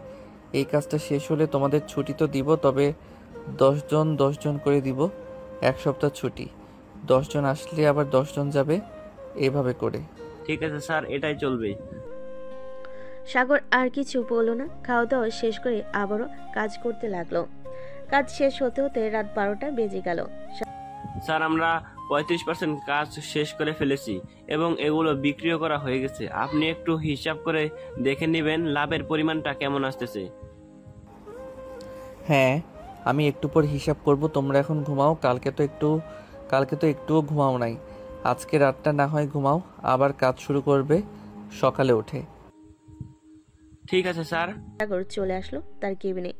Speaker 2: এই কাজটা শেষ হলে তোমাদের ছুটি তো দিব, তবে 10 জন 10 জন করে দিব। 1 সপ্তাহ ছুটি, 10 জন আসলে আবার 10 জন যাবে, এভাবে করে।
Speaker 10: ঠিক আছে স্যার, এটাই চলবে।
Speaker 4: সাগর আর কিছু বলল না। খাওয়া দাওয়া শেষ করে আবারও কাজ করতে লাগলো। কাজ শেষ হতে হতে রাত 12টা বেজে গেল।
Speaker 10: স্যার, আমরা 35% কাজ শেষ করে ফেলেছি এবং এগুলো বিক্রিও করা হয়ে গেছে। আপনি একটু হিসাব করে দেখে নেবেন লাভের পরিমাণটা কেমন আসতেছে।
Speaker 2: হ্যাঁ, আমি একটু পর হিসাব করব, তোমরা এখন ঘুমাও। কালকে তো একটুও ঘুমাও নাই। আজকে রাতটা না হয় ঘুমাও, আবার কাজ শুরু করবে সকালে উঠে।
Speaker 10: ঠিক আছে স্যার।
Speaker 4: সাগর চলে আসলো তার কেবিনে।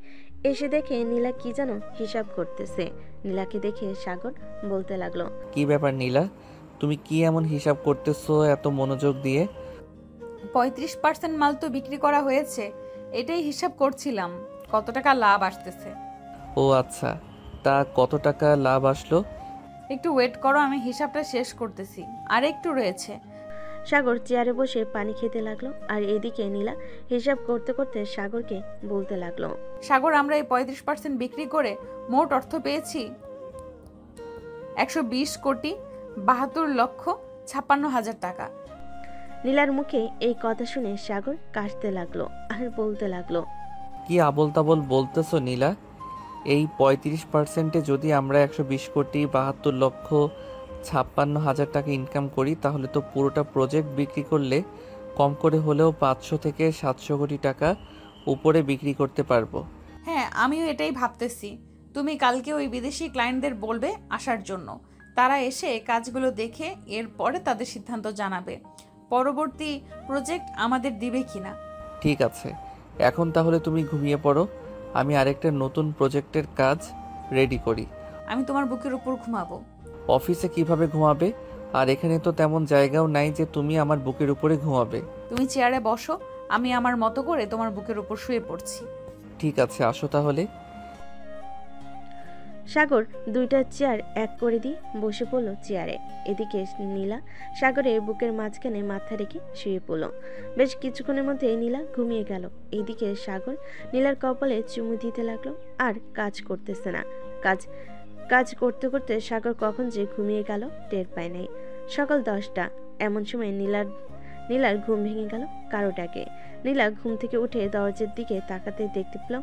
Speaker 4: এসে দেখে নীলা কি যেন হিসাব করতেছে। নীলাকে দেখে সাগর বলতে লাগলো,
Speaker 2: কি ব্যাপার নীলা, তুমি কি এমন হিসাব করতেছো এত মনোযোগ দিয়ে?
Speaker 3: 35% মাল তো বিক্রি করা হয়েছে, এটাই হিসাব করছিলাম কত টাকা লাভ আসতেছে।
Speaker 2: ও আচ্ছা, তা কত টাকা লাভ আসলো?
Speaker 3: একটু ওয়েট করো, আমি হিসাবটা শেষ করতেছি, আর একটু রয়েছে।
Speaker 4: সাগর চেয়ারে বসে পানি খেতে লাগলো আর এদিকে নীলা হিসাব করতে করতে সাগরকে বলতে লাগলো,
Speaker 3: সাগর, আমরা এই 35% বিক্রি করে মোট অর্থ পেয়েছি 120,72,56,000 টাকা।
Speaker 4: নীলার মুখে এই কথা শুনে সাগর কাশতে লাগলো আর বলতে লাগলো,
Speaker 2: কি আবোল তাবোল বলতেছো নীলা? এই 35%-এ যদি আমরা 120,72,56,000 টাকা ইনকাম করি, তাহলে তো পুরোটা প্রজেক্ট বিক্রি করলে কম করে হলেও 500 থেকে 700 কোটি টাকা উপরে বিক্রি করতে পারবো।
Speaker 3: হ্যাঁ, আমিও এটাই ভাবতেছি। তুমি কালকে ওই বিদেশি ক্লায়েন্টদের বলবে আসার জন্য, তারা এসে কাজগুলো দেখে এরপরে তাদের সিদ্ধান্ত জানাবে পরবর্তী প্রজেক্ট আমাদের দিবে কিনা।
Speaker 2: ঠিক আছে, এখন তাহলে তুমি ঘুমিয়ে পড়ো, আমি আরেকটা নতুন প্রজেক্টের কাজ রেডি করি।
Speaker 3: আমি তোমার বুকের উপর ঘুমাবো।
Speaker 2: অফিসে কিভাবে ঘুমাবে? আর এখানে তো তেমন জায়গাও নাই যে তুমি আমার বুকের উপরে ঘুমাবে।
Speaker 3: তুমি চেয়ারে বসো, আমি আমার মতো করে তোমার বুকের উপর শুয়ে পড়ছি।
Speaker 2: ঠিক আছে, আসো তাহলে।
Speaker 4: সাগর দুইটা চেয়ার এক করে দিয়ে বসে পড়লো চেয়ারে। এদিকে নীলা সাগরের বুকের মাঝখানে মাথা রেখে শুয়ে পড়লো। বেশ কিছুক্ষণের মধ্যে নীলা ঘুমিয়ে গেল। এদিকে সাগর নীলার কপালে চুমু দিতে লাগলো আর কাজ করতেছে না। কাজ করতে করতে সাগর কখন যে ঘুমিয়ে গেল টের পায় নাই। সকাল 10টা, এমন সময় নীলার ঘুম ভেঙে গেল কারো ডাকে। নীলা ঘুম থেকে উঠে দরজার দিকে তাকাতে দেখতে পেল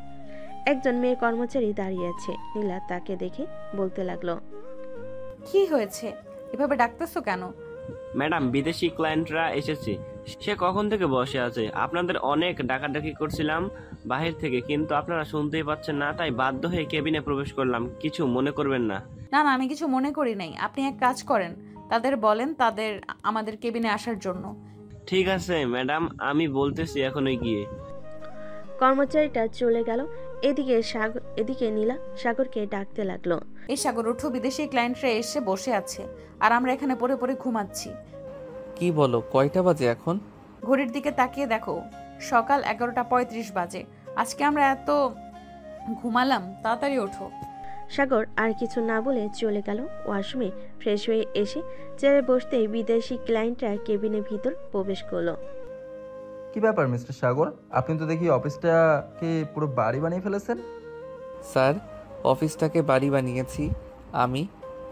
Speaker 4: একজন মেয়ে কর্মচারী দাঁড়িয়ে আছে। নীলা তাকে দেখে বলতে লাগলো,
Speaker 3: কি হয়েছে, এভাবে ডাকতেছো কেন?
Speaker 10: ম্যাডাম, বিদেশি ক্লায়েন্টরা এসেছে, সে কখন থেকে বসে আছে। আপনাদের অনেক ডাকাডাকি করছিলাম বাহির থেকে, কিন্তু আপনারা শুনতেই পাচ্ছেন না, তাই বাধ্য হয়ে কেবিনে প্রবেশ করলাম। কিছু মনে করবেন না।
Speaker 3: না না, আমি কিছু মনে করি নাই। আপনি এক কাজ করেন, তাদের বলেন আমাদের কেবিনে আসার জন্য।
Speaker 10: ঠিক আছে ম্যাডাম, আমি বলতেছি এখনই গিয়ে।
Speaker 4: কর্মচারীটা চলে গেল। এদিকে নীলা সাগরকে ডাকতে লাগলো,
Speaker 3: এই সাগর, ওঠো, বিদেশি ক্লায়েন্টরা এসে বসে আছে আর আমরা এখানে পড়ে পড়ে ঘুমাচ্ছি।
Speaker 2: কি বলো, কয়টা বাজে এখন?
Speaker 3: ঘড়ির দিকে তাকিয়ে দেখো, সকাল 11:35 বাজে। আজকে আমরা এত ঘুমালাম, তাড়াতাড়ি ওঠো।
Speaker 4: সাগর আর কিছু না বলে চলে গেল ওয়াশরুমে। ফ্রেশ হয়ে এসে চেয়ারে বসতেই বিদেশি ক্লায়েন্টরা কেবিনের ভিতর প্রবেশ করলো।
Speaker 9: কি ব্যাপার মিস্টার সাগর, আপনি তো দেখি অফিসটাকে পুরো বাড়ি বানিয়ে ফেলেছেন।
Speaker 2: স্যার, অফিসটাকে বাড়ি বানিয়েছি আমি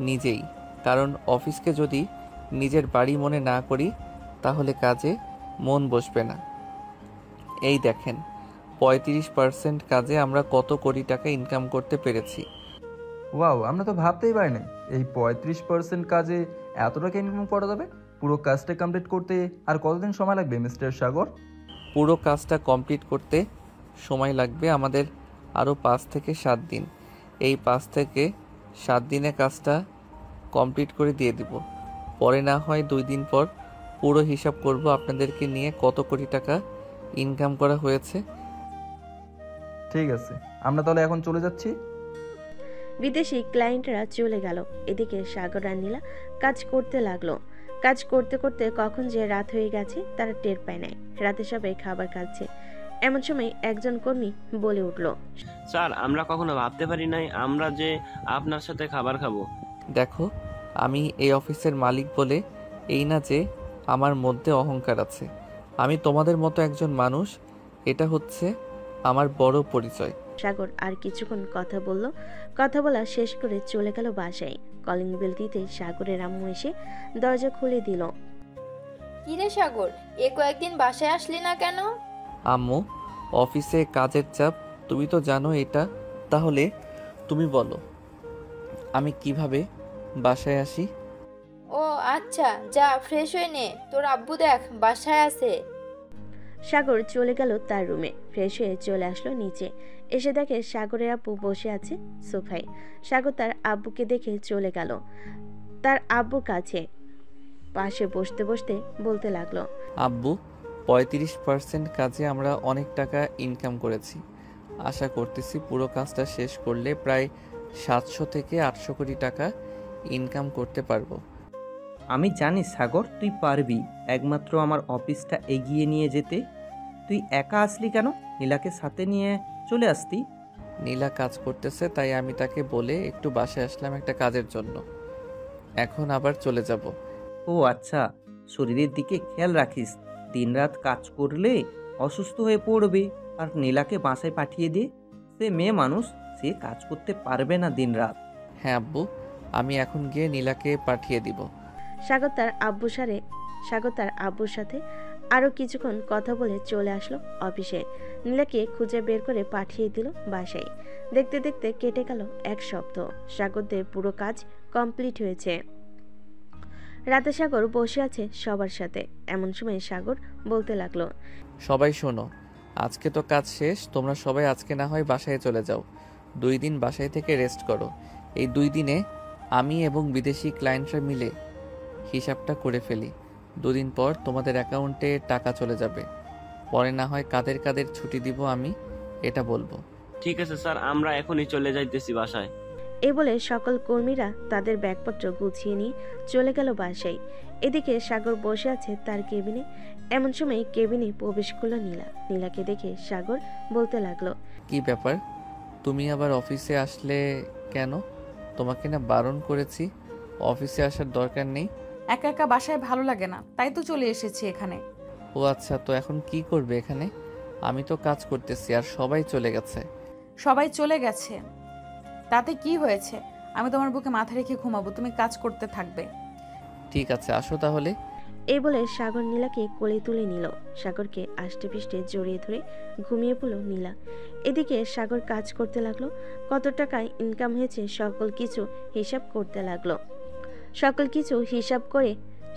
Speaker 2: নিজেই, কারণ অফিসকে যদি নিজের বাড়ি মনে না করি তাহলে কাজে মন বসবে না। এই দেখেন, 35% কাজে আমরা কত কোটি টাকা ইনকাম করতে পেরেছি।
Speaker 9: ওয়াও, আমরা তো ভাবতেই পারি নাই এই 35% কাজে এত টাকা ইনকাম করা যাবে। পুরো কাজটা কমপ্লিট করতে আর কতদিন সময় লাগবে মিস্টার সাগর?
Speaker 2: পুরো কাজটা কমপ্লিট করতে সময় লাগবে আমাদের আরও 5 থেকে 7 দিন। এই 5 থেকে 7 দিনে কাজটা কমপ্লিট করে দিয়ে দিব। পরে না হয় 2 দিন পর পুরো হিসাব করব আপনাদেরকে নিয়ে কত কোটি টাকা ইনকাম করা হয়েছে।
Speaker 9: ঠিক আছে, আমরা তাহলে এখন চলে যাচ্ছি।
Speaker 4: বিদেশি ক্লায়েন্টরা চলে গেল। এদিকে সাগর আর নীলা কাজ করতে লাগলো। কাজ করতে করতে কখন যে রাত হয়ে গেছে তারা টের পায় নাই। রাতে সবাই খাবার খাচ্ছে। এমন সময় একজন কর্মী বলে উঠল,
Speaker 10: স্যার, আমরা কখনো ভাবতে পারি নাই আমরা যে আপনার সাথে খাবার খাবো।
Speaker 2: দেখো, আমি এই অফিসের মালিক বলে এই না যে আমার মধ্যে অহংকার আছে। আমি তোমাদের মতো একজন মানুষ, এটা হচ্ছে আমার বড় পরিচয়।
Speaker 4: সাগর আর কিছুক্ষণ কথা বলা শেষ করে চলে গেল বাসায়। কলিং বেল দিতে সাগরের আম্মু এসে দরজা খুলে দিল।
Speaker 5: কিরে সাগর, কয়েকদিন বাসায় আসলি না কেন?
Speaker 2: আম্মু, অফিসে কাজের চাপ, তুমি তো জানো এটা। তাহলে তুমি বলো আমি কিভাবে বাসায় আসি?
Speaker 5: ও আচ্ছা, যা ফ্রেশ হয়ে নে, তোর আব্বু দেখ বাসায় আছে।
Speaker 4: সাগর চলে গেল তার রুমে। ফ্রেশ হয়ে চলে আসলো নিচে। এসে দেখে সাগরের আব্বু বসে আছে সোফায়। সাগর তার আব্বুকে দেখে চলে গেল তার আব্বুর কাছে। পাশে বসতে বসতে বলতে লাগলো,
Speaker 2: আব্বু, 35% কাজে আমরা অনেক টাকা ইনকাম করেছি। আশা করতেছি পুরো কাজটা শেষ করলে প্রায় 700 থেকে 800 কোটি টাকা ইনকাম করতে পারবো।
Speaker 6: আমি জানি সাগর তুই পারবি, একমাত্র আমার অফিসটা এগিয়ে নিয়ে যেতে। তুই একা আসলি কেন? নীলাকে সাথে নিয়ে চলে আসতি।
Speaker 2: নীলা কাজ করতেছে তাই আমি তাকে বলে একটু বাসায় আসলাম একটা কাজের জন্য। এখন আবার চলে যাব।
Speaker 6: ও আচ্ছা, শরীরের দিকে খেয়াল রাখিস, দিনরাত কাজ করলে অসুস্থ হয়ে পড়বে। আর নীলাকে বাসায় পাঠিয়ে দে, সে মেয়ে মানুষ, সে কাজ করতে পারবে না দিনরাত।
Speaker 2: হ্যাঁ আব্বু, আমি এখন গিয়ে নীলাকে পাঠিয়ে দিব।
Speaker 4: সাগর তার আব্বুর সাথে আরও কিছুক্ষণ কথা বলে চলে আসলো অফিসে। নীলাকে খুঁজে বের করে পাঠিয়ে দিল বাসায়। দেখতে দেখতে কেটে গেল 1 সপ্তাহ। সাগরদের পুরো কাজ কমপ্লিট হয়েছে। রাতে সাগর বসে আছে সবার সাথে। এমন সময় সাগর বলতে লাগলো,
Speaker 2: সবাই শোনো, আজকে তো কাজ শেষ, তোমরা সবাই আজকে না হয় বাসায় চলে যাও। 2 দিন বাসায় থেকে রেস্ট করো। এই 2 দিনে আমি এবং বিদেশি ক্লায়েন্টরা মিলে হিসাবটা করে ফেলি। 2 দিন পর তোমাদের অ্যাকাউন্টে টাকা চলে যাবে। পরে না হয় কাদের কাদের ছুটি দিব আমি এটা বলবো।
Speaker 10: ঠিক আছে স্যার, আমরা এখনই চলে যাইতেছি বাসায়।
Speaker 4: এই বলে সকল কর্মীরা তাদের ব্যাগপত্র গুছিয়ে নিয়ে চলে গেল বাসায়। এদিকে সাগর বসে আছে তার কেবিনে। এমন সময় কেবিনে প্রবেশ করলো নীলা। নীলাকে দেখে সাগর বলতে লাগলো,
Speaker 2: কি ব্যাপার, তুমি আবার অফিসে আসলে কেন? তোমাকে না বারণ করেছি অফিসে আসার দরকার নেই।
Speaker 3: একা একা বাসায় ভালো লাগে না, তাই তো চলে এসেছি এখানে।
Speaker 2: ও আচ্ছা, তো এখন কি করবে এখানে? আমি তো কাজ করতেছি আর সবাই চলে গেছে।
Speaker 3: সবাই চলে গেছে তাতে কি হয়েছে? আমি তোমার বুকে মাথা রেখে ঘুমাবো, তুমি কাজ করতে থাকবে।
Speaker 2: ঠিক আছে, আসো তাহলে।
Speaker 4: এই বলে সাগর নীলাকে কোলে তুলে নিল। সাগরকে আষ্টে পিষ্টে জড়িয়ে ধরে ঘুমিয়ে পড়ল নীলা। এদিকে সাগর কাজ করতে লাগলো। কত টাকায় ইনকাম হয়েছে সকল কিছু হিসাব করতে লাগলো। সকল কিছু হিসাব করে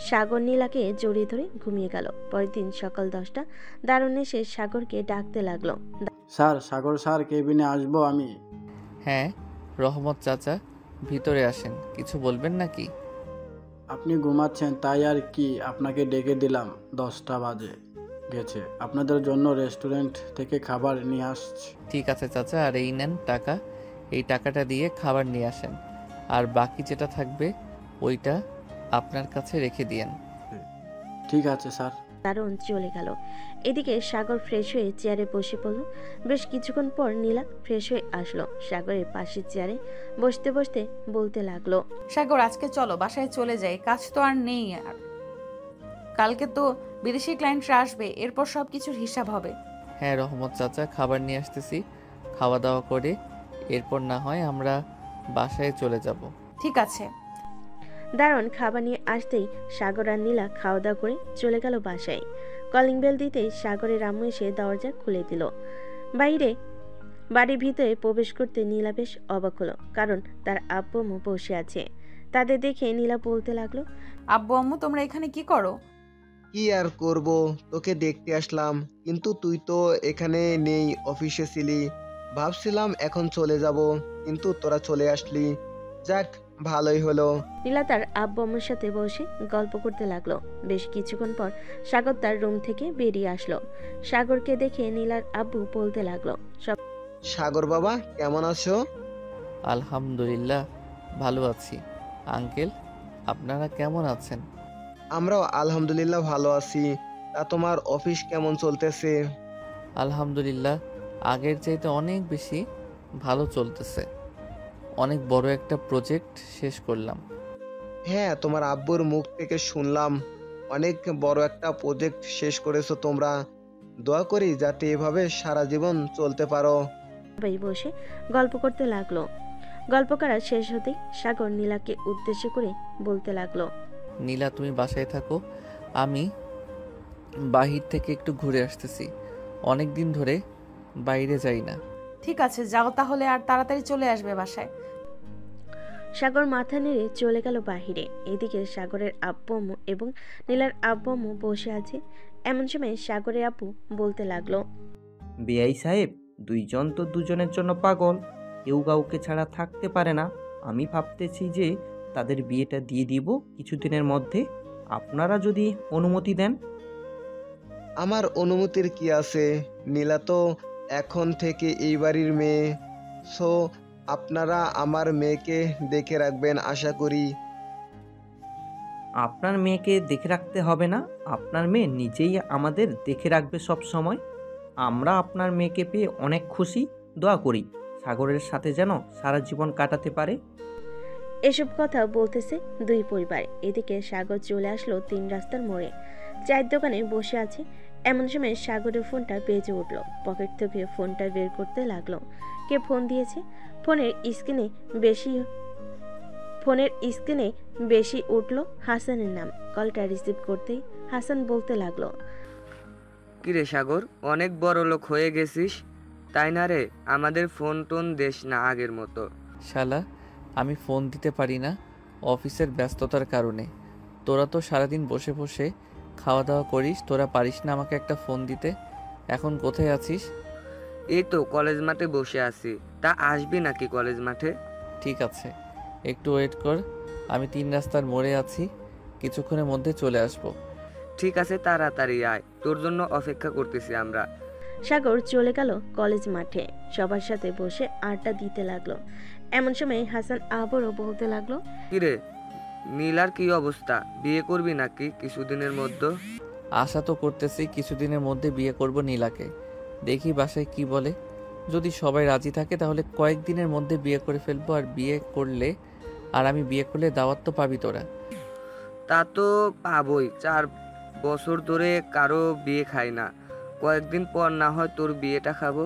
Speaker 4: সাগর নীলাকে জড়িয়ে ধরে ঘুমিয়ে গেল। পরের দিন সকাল 10টা দারুণ এসে সাগরকে ডাকতে লাগলো,
Speaker 8: স্যার, সাগর স্যার, কেবিনে আসবো আমি।
Speaker 2: হ্যাঁ রহমত চাচা, ভিতরে আসেন। কিছু বলবেন নাকি?
Speaker 8: আপনি ঘুমাচ্ছেন তাই আর কি, আপনাকে ডেকে দিলাম। 10টা বাজে গেছে, আপনাদের জন্য রেস্টুরেন্ট থেকে খাবার নিয়ে আসছি।
Speaker 2: ঠিক আছে চাচা, আর এই নেন টাকা। এই টাকাটা দিয়ে খাবার নিয়ে আসেন, আর বাকি যেটা থাকবে ওইটা আপনার কাছে রেখে দিয়েন।
Speaker 8: ঠিক আছে স্যার।
Speaker 4: দারুণ চলে গেল। এদিকে সাগর ফ্রেশ হয়ে চেয়ারে বসে পড়ল। বেশ কিছুক্ষণ পর নীলা ফ্রেশ হয়ে আসলো। সাগরের পাশের চেয়ারে বসতে বসতে বলতে লাগলো,
Speaker 3: সাগর, আজকে চলো বাসায় চলে যাই, কাজ তো আর নেই। আর কালকে তো বিদেশি ক্লায়েন্টরা আসবে, এরপর সব কিছুর হিসাব হবে।
Speaker 2: হ্যাঁ রহমত চাচা, খাবার নিয়ে আসতেছি, খাওয়া দাওয়া করে এরপর না হয় আমরা বাসায় চলে যাব।
Speaker 3: ঠিক আছে।
Speaker 4: দারুণ খাবার নিয়ে আসতেই সাগর আর নীলা খাওয়া দাওয়া করে চলে গেল বাসায়। কলিং বেল দিতেই সাগরের আম্মু এসে দরজা খুলে দিল। বাড়ির ভিতরে প্রবেশ করতে নীলা বেশ অবাক হলো, কারণ তার আব্বু আম্মু বসে আছে। তাদের দেখে নীলা বলতে লাগলো,
Speaker 3: আব্বু আম্মু তোমরা এখানে কি করো?
Speaker 12: কি আর করব, তোকে দেখতে আসলাম, কিন্তু তুই তো এখানে নেই, অফিসে ছিলি। ভাবছিলাম এখন চলে যাব, কিন্তু তোরা চলে আসলি। যাক, ভালোই হলো।
Speaker 4: নীলা তার আব্বু আম্মুর সাথে বসে গল্প করতে লাগলো। বেশ কিছুক্ষণ পর সাগর তার রুম থেকে বেরিয়ে আসলো। সাগরকে দেখে নীলার আব্বু বলতে লাগলো,
Speaker 12: সাগর বাবা, কেমন আছো?
Speaker 2: আলহামদুলিল্লাহ ভালো আছি। আঙ্কেল, আপনারা কেমন আছেন?
Speaker 12: আমরাও আলহামদুলিল্লাহ ভালো আছি। তা তোমার অফিস কেমন চলতেছে?
Speaker 2: আলহামদুলিল্লাহ আগের চাইতে অনেক বেশি ভালো চলতেছে। অনেক বড় একটা প্রজেক্ট শেষ করলাম।
Speaker 12: হ্যাঁ, তোমার আব্বুর মুখ থেকে শুনলাম অনেক বড় একটা প্রজেক্ট শেষ করেছো তোমরা। দোয়া করি যাতে এভাবে সারা জীবন চলতে পারো।
Speaker 4: সবাই বসে গল্প করতে লাগলো। গল্প করা শেষ হতেই সাগর নীলাকে উদ্দেশ্য করে বলতে লাগলো,
Speaker 2: নীলা তুমি বাসায় থাকো, আমি বাহির থেকে একটু ঘুরে আসতেছি। অনেক দিন ধরে বাইরে যাই না।
Speaker 3: ঠিক আছে, যাও তাহলে, আর তাড়াতাড়ি চলে আসবে বাসায়।
Speaker 4: সাগর মাথা নেড়ে চলে গেল বাহিরে। এদিকে সাগরের আব্বু আম্মু এবং নীলার আব্বু আম্মু বসে আছে। এমন সময় সাগরের আব্বু বলতে লাগলো,
Speaker 6: বেআই সাহেব, দুইজন তো দুজনের জন্য পাগল, কেউ কাউকে ছাড়া থাকতে পারে না। আমি ভাবতেছি যে তাদের বিয়েটা দিয়ে দিব কিছুদিনের মধ্যে, আপনারা যদি অনুমতি দেন।
Speaker 12: আমার অনুমতির কি আছে? নীলা তো এখন থেকে এই বাড়ির মেয়ে। সো আপনারা আমার মেয়েকে দেখে রাখবেন আশা করি।
Speaker 6: আপনার মেয়েকে দেখে রাখতে হবে না, আপনার মেয়ে নিজেই আমাদের দেখে রাখবে সব সময়। আমরা আপনার মেয়েকে পেয়ে অনেক খুশি, দোয়া করি সাগরের সাথে যেন সারা জীবন কাটাতে পারে।
Speaker 4: এসব কথা বলতেছে দুই পরিবার। এদিকে সাগর চলে আসলো 3 রাস্তার মোড়ে। চায়ের দোকানে বসে আছে। এমন সময় সাগরের ফোনটা বেজে উঠলো। পকেট থেকে ফোনটা বের করতে লাগলো। কে ফোন দিয়েছে? ফোনের স্ক্রিনে বেশি উঠলো হাসানের নাম। কলটা রিসিভ করতেই হাসান বলতে লাগলো,
Speaker 13: কিরে সাগর, অনেক বড় লোক হয়ে গেছিস তাই না রে? আমাদের ফোন টোন দেশ না আগের মতো।
Speaker 2: শালা, আমি ফোন দিতে পারি না অফিসের ব্যস্ততার কারণে। তোরা তো সারাদিন বসে বসে খাওয়া দাওয়া করিস, তোরা পারিস না আমাকে একটা ফোন দিতে? এখন কোথায় আছিস?
Speaker 13: এই তো কলেজ মাঠে বসে আছি। তা আসবি নাকি কলেজ মাঠে?
Speaker 2: ঠিক আছে, একটু ওয়েট কর। আমি 3 রাস্তার মোড়ে আছি, কিছুক্ষণের মধ্যে চলে আসব।
Speaker 13: ঠিক আছে, তাড়াতাড়ি আয়, তোর জন্য অপেক্ষা করতেছি আমরা।
Speaker 4: সাগর চলে গেল কলেজ মাঠে। সবার সাথে বসে আড্ডা দিতে লাগলো। এমন সময় হাসান আবারও বলতে লাগলো,
Speaker 13: কিরে নীলার কি অবস্থা? বিয়ে করবি নাকি কিছুদিনের মধ্যে?
Speaker 2: আশা তো করতেছি কিছুদিনের মধ্যে বিয়ে করব নীলাকে। দেখি বাসায় কি বলে। যদি সবাই রাজি থাকে তাহলে কয়েকদিনের মধ্যে বিয়ে করে ফেলবো। আর আমি বিয়ে করলে দাওয়াত তো পাবি তোরা।
Speaker 13: তা তো পাবই, 4 বছর ধরে কারো বিয়ে খাই না। কয়েকদিন পর না হয় তোর বিয়েটা খাবো।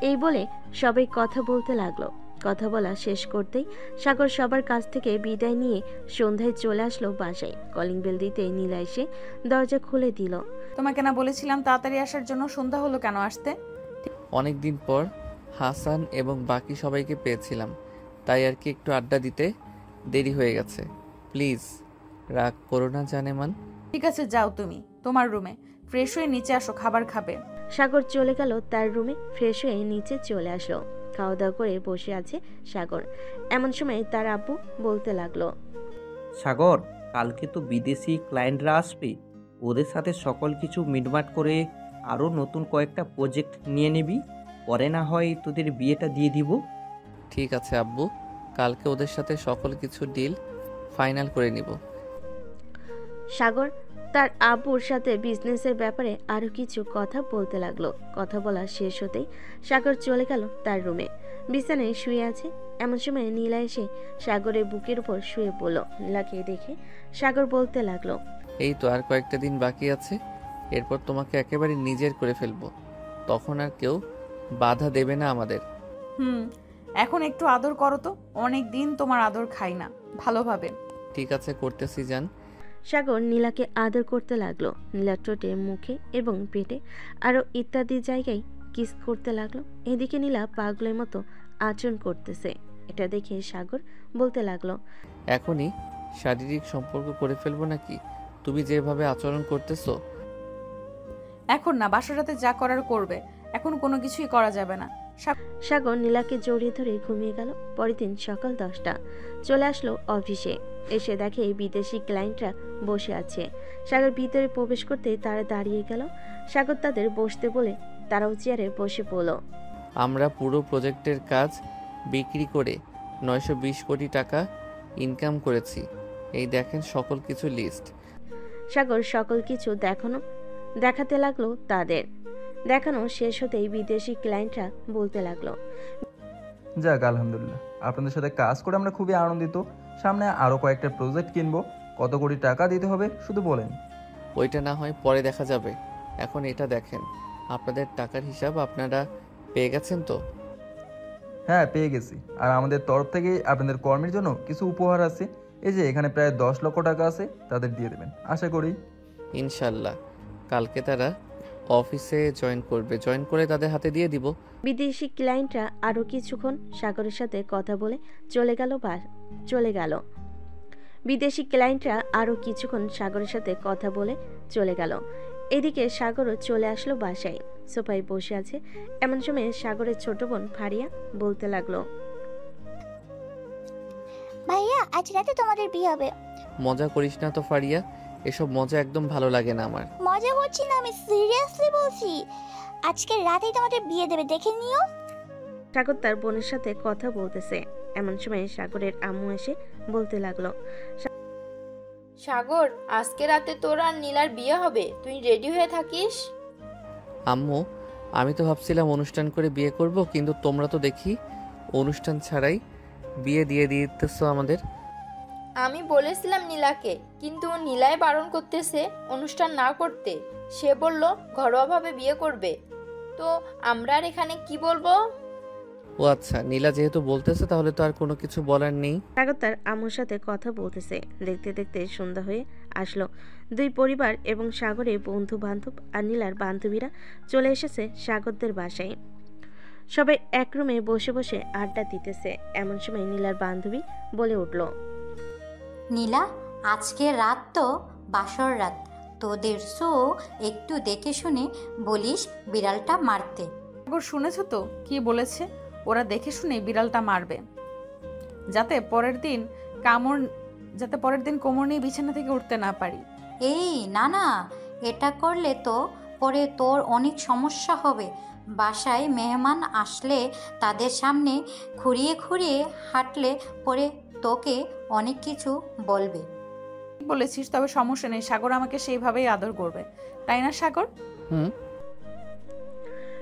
Speaker 4: এই বলে সবাই কথা বলতে লাগলো। কথা বলা শেষ করতেই সাগর সবার কাছ থেকে বিদায় নিয়ে সন্ধ্যায় চলে আসলো বাসায়। কলিং বেল দিতে নীলা এসে দরজা খুলে দিল।
Speaker 3: তোমাকে না বলেছিলাম তাড়াতাড়ি আসার জন্য? সন্ধ্যা হলো কেন আসতে?
Speaker 2: অনেকদিন পর হাসান এবং বাকি সবাইকে পেয়েছিলাম, তাই আর কি একটু আড্ডা দিতে দেরি হয়ে গেছে। প্লিজ রাগ করো না জানেমান।
Speaker 3: ঠিক আছে, যাও তুমি তোমার রুমে, ফ্রেশ হয়ে নিচে আসো, খাবার খাবে।
Speaker 4: সাগর চলে গেল তার রুমে। ফ্রেশ হয়ে নিচে চলে আসলো। খাওয়া দাওয়া করে বসে আছে সাগর। এমন সময় তার আব্বু বলতে লাগলো,
Speaker 6: সাগর, কালকে তো বিদেশি ক্লায়েন্টরা আসবে, ওদের সাথে সকল কিছু মিটমাট করে আরও নতুন কয়েকটা প্রজেক্ট নিয়ে নিবি, পরে না হয় তোদের বিয়েটা দিয়ে দিব।
Speaker 2: ঠিক আছে আব্বু, কালকে ওদের সাথে সকল কিছু ডিল ফাইনাল করে নিব।
Speaker 4: সাগর তার আব্বুর সাথে বিজনেসের ব্যাপারে আরো কিছু কথা বলতে লাগলো। কথা বলা শেষ হতেই সাগর চলে গেল তার রুমে। বিছানায় শুয়ে আছে। এমন সময় নীলা এসে সাগরের বুকের উপর শুয়ে পড়ল। নীলাকে দেখে সাগর বলতে লাগলো,
Speaker 2: এই তো আর কয়েকটা দিন বাকি আছে, এরপর তোমাকে একেবারে নিজের করে ফেলবো। তখন আর কেউ বাধা দেবে না আমাদের।
Speaker 3: এখন একটু আদর করো তো, অনেক দিন তোমার আদর খাই না ভালোভাবে।
Speaker 2: ঠিক আছে, করতেছি জান।
Speaker 4: সাগর নীলাকে আদর করতে লাগলো। নীলা ঠোঁটে, মুখে এবং পেটে আরো ইত্যাদি জায়গায় কিস করতে লাগলো। এদিকে নীলা পাগলের মতো আচরণ করতেছে। এটা দেখে সাগর বলতে লাগলো,
Speaker 2: এখনই শারীরিক সম্পর্ক করে ফেলবো নাকি? তুমি যেভাবে আচরণ করতেছো।
Speaker 3: এখন না, বাসরাতে যা করার করবে, এখন কোনো কিছুই করা যাবে না।
Speaker 4: সাগর নীলাকে জড়িয়ে ধরে ঘুমিয়ে গেল। পরের দিন সকাল 10টা চলে আসলো অফিসে। এসে দেখে বিদেশি ক্লায়েন্টরা বসে আছে। সাগর ভিতরে প্রবেশ করতে তারা দাঁড়িয়ে গেল। সাগর তাদের বসতে বলে তারাও চেয়ারে বসে পড়ল।
Speaker 2: আমরা পুরো প্রজেক্টের কাজ বিক্রি করে 920 কোটি টাকা ইনকাম করেছি। এই দেখেন সকল কিছু লিস্ট।
Speaker 4: সাগর সকল কিছু দেখাতে লাগলো তাদের। দেখানো শেষ হতেই বিদেশি ক্লায়েন্টরা বলতে লাগলো,
Speaker 9: যাক আলহামদুলিল্লাহ, আপনাদের সাথে কাজ করে আমরা খুবই আনন্দিত। সামনে আরও কয়েকটা প্রজেক্ট কিনবো। কত কোটি টাকা দিতে হবে শুধু বলেন।
Speaker 2: ওইটা না হয় পরে দেখা যাবে, এখন এটা দেখেন। আপনাদের টাকার হিসাব আপনারা পেয়ে গেছেন তো?
Speaker 9: হ্যাঁ, পেয়ে গেছি। আর আমাদের তরফ থেকে আপনাদের কর্মীর জন্য কিছু উপহার আছে। এই যে এখানে প্রায় 10 লক্ষ টাকা আছে, তাদের দিয়ে দেবেন আশা করি।
Speaker 2: ইনশাল্লাহ কালকে তারা অফিসে জয়েন করে তাদের হাতে দিয়ে দিব।
Speaker 4: বিদেশি ক্লায়েন্টরা আরো কিছুক্ষণ সাগরের সাথে কথা বলে চলে গেল। বিদেশি ক্লায়েন্টরা আরো কিছুক্ষণ সাগরের সাথে কথা বলে চলে গেল। এদিকে সাগরও চলে আসলো বাসায়। সোফায় বসে আছে। এমন সময় সাগরের ছোট বোন ফারিয়া বলতে লাগলো,
Speaker 1: ভাইয়া আজ রাতে তোমাদের বিয়ে হবে।
Speaker 2: মজা করিস না তো ফারিয়া, এসব মজা একদম ভালো লাগে না আমার।
Speaker 1: মজা করছি না, আমি সিরিয়াসলি বলছি। আজকে রাতেই তোমাদের বিয়ে দেবে, দেখে নিও।
Speaker 4: সাগর তার বোনের সাথে কথা বলতেছে, এমন সময় সাগরের আম্মু এসে বলতে লাগলো,
Speaker 5: সাগর, আজকে রাতে তোর আর নীলার বিয়ে হবে, তুই রেডি হয়ে থাকিস।
Speaker 2: আম্মু, আমি তো ভাবছিলাম অনুষ্ঠান করে বিয়ে করব, কিন্তু তোমরা তো দেখি অনুষ্ঠান ছাড়াই বিয়ে দিয়ে দিতেছো আমাদের।
Speaker 5: আমি বলেছিলাম নীলাকে, কিন্তু নীলাই বারণ করতেছে অনুষ্ঠান না করতে। সে বলল ঘরোয়াভাবে বিয়ে করবে। তো আমরা আর এখানে কি বলবো?
Speaker 2: ও আচ্ছা, নীলা যেহেতু বলতেছে তাহলে তো আর কোনো কিছু বলার নেই।
Speaker 4: সাগর তার আম্মুর সাথে কথা বলতেছে। দেখতে দেখতে সন্ধ্যা হয়ে আসলো। দুই পরিবার এবং সাগরের বন্ধু বান্ধব আর নীলার বান্ধবীরা চলে এসেছে সাগরদের বাসায়। সবাই এক রুমে বসে বসে আড্ডা দিতেছে। এমন সময় নীলার বান্ধবী বলে উঠল,
Speaker 14: নীলা, আজকে রাত তো বাসর রাত, তোদের শো একটু দেখে শুনে বলিস বিড়ালটা মারতে।
Speaker 3: সাগর, শুনেছ তো কি বলেছে? ওরা দেখে শুনে বিড়ালটা মারবে, যাতে পরের দিন কোমর নিয়ে বিছানা থেকে উঠতে না পারি।
Speaker 14: এই না না, এটা করলে তো পরে তোর অনেক সমস্যা হবে। বাসায় মেহমান আসলে তাদের সামনে খুঁড়িয়ে খুঁড়িয়ে হাঁটলে পরে তোকে অনেক কিছু বলবে।
Speaker 3: বলেছিস, তবে সমস্যা নেই, সাগর আমাকে সেইভাবেই আদর করবে, তাই না সাগর?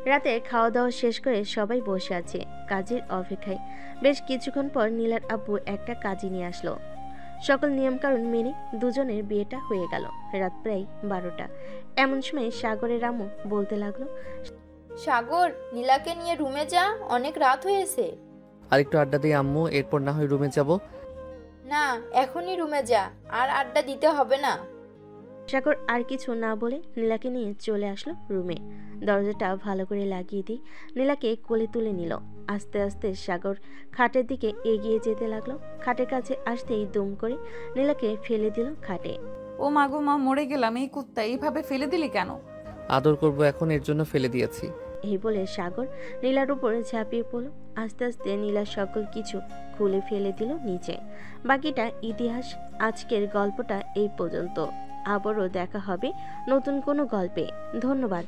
Speaker 4: রাতে খাওয়া দাওয়া শেষ করে সবাই বসে আছে কাজের অপেক্ষায়। বেশ কিছুক্ষণ পর নীলার আব্বু একটা কাজী নিয়ে আসলো। সকল নিয়মকানুন মেনে দুজনের বিয়েটা হয়ে গেল। রাত প্রায় 12টা। এমন সময় সাগরের আম্মু বলতে লাগলো,
Speaker 5: সাগর, নীলাকে নিয়ে রুমে যা, অনেক রাত হয়েছে।
Speaker 2: আরেকটু আড্ডা দিই আম্মু, এরপর না হয় রুমে যাব।
Speaker 5: না, এখনই রুমে যা, আর আড্ডা দিতে হবে না।
Speaker 4: সাগর আর কিছু না বলে নীলাকে নিয়ে চলে আসলো রুমে। দরজাটা ভালো করে লাগিয়ে দিয়ে নীলাকে কোলে তুলে নিল। আস্তে আস্তে সাগর খাটের দিকে এগিয়ে যেতে লাগলো। খাটের কাছে আসতেই দুম করে নীলাকে ফেলে দিল খাটে।
Speaker 3: ও মা গো মা, মরে গেলাম, এই কুত্তা এইভাবে ফেলে দিলি কেন?
Speaker 2: আদর করব এখন, এর জন্য ফেলে দিয়েছি।
Speaker 4: এই বলে সাগর নীলার উপরে ঝাঁপিয়ে পড়ল। আস্তে আস্তে নীলা সকল কিছু খুলে ফেলে দিল নিচে। বাকিটা ইতিহাস। আজকের গল্পটা এই পর্যন্ত। আবারও দেখা হবে নতুন কোনো গল্পে। ধন্যবাদ।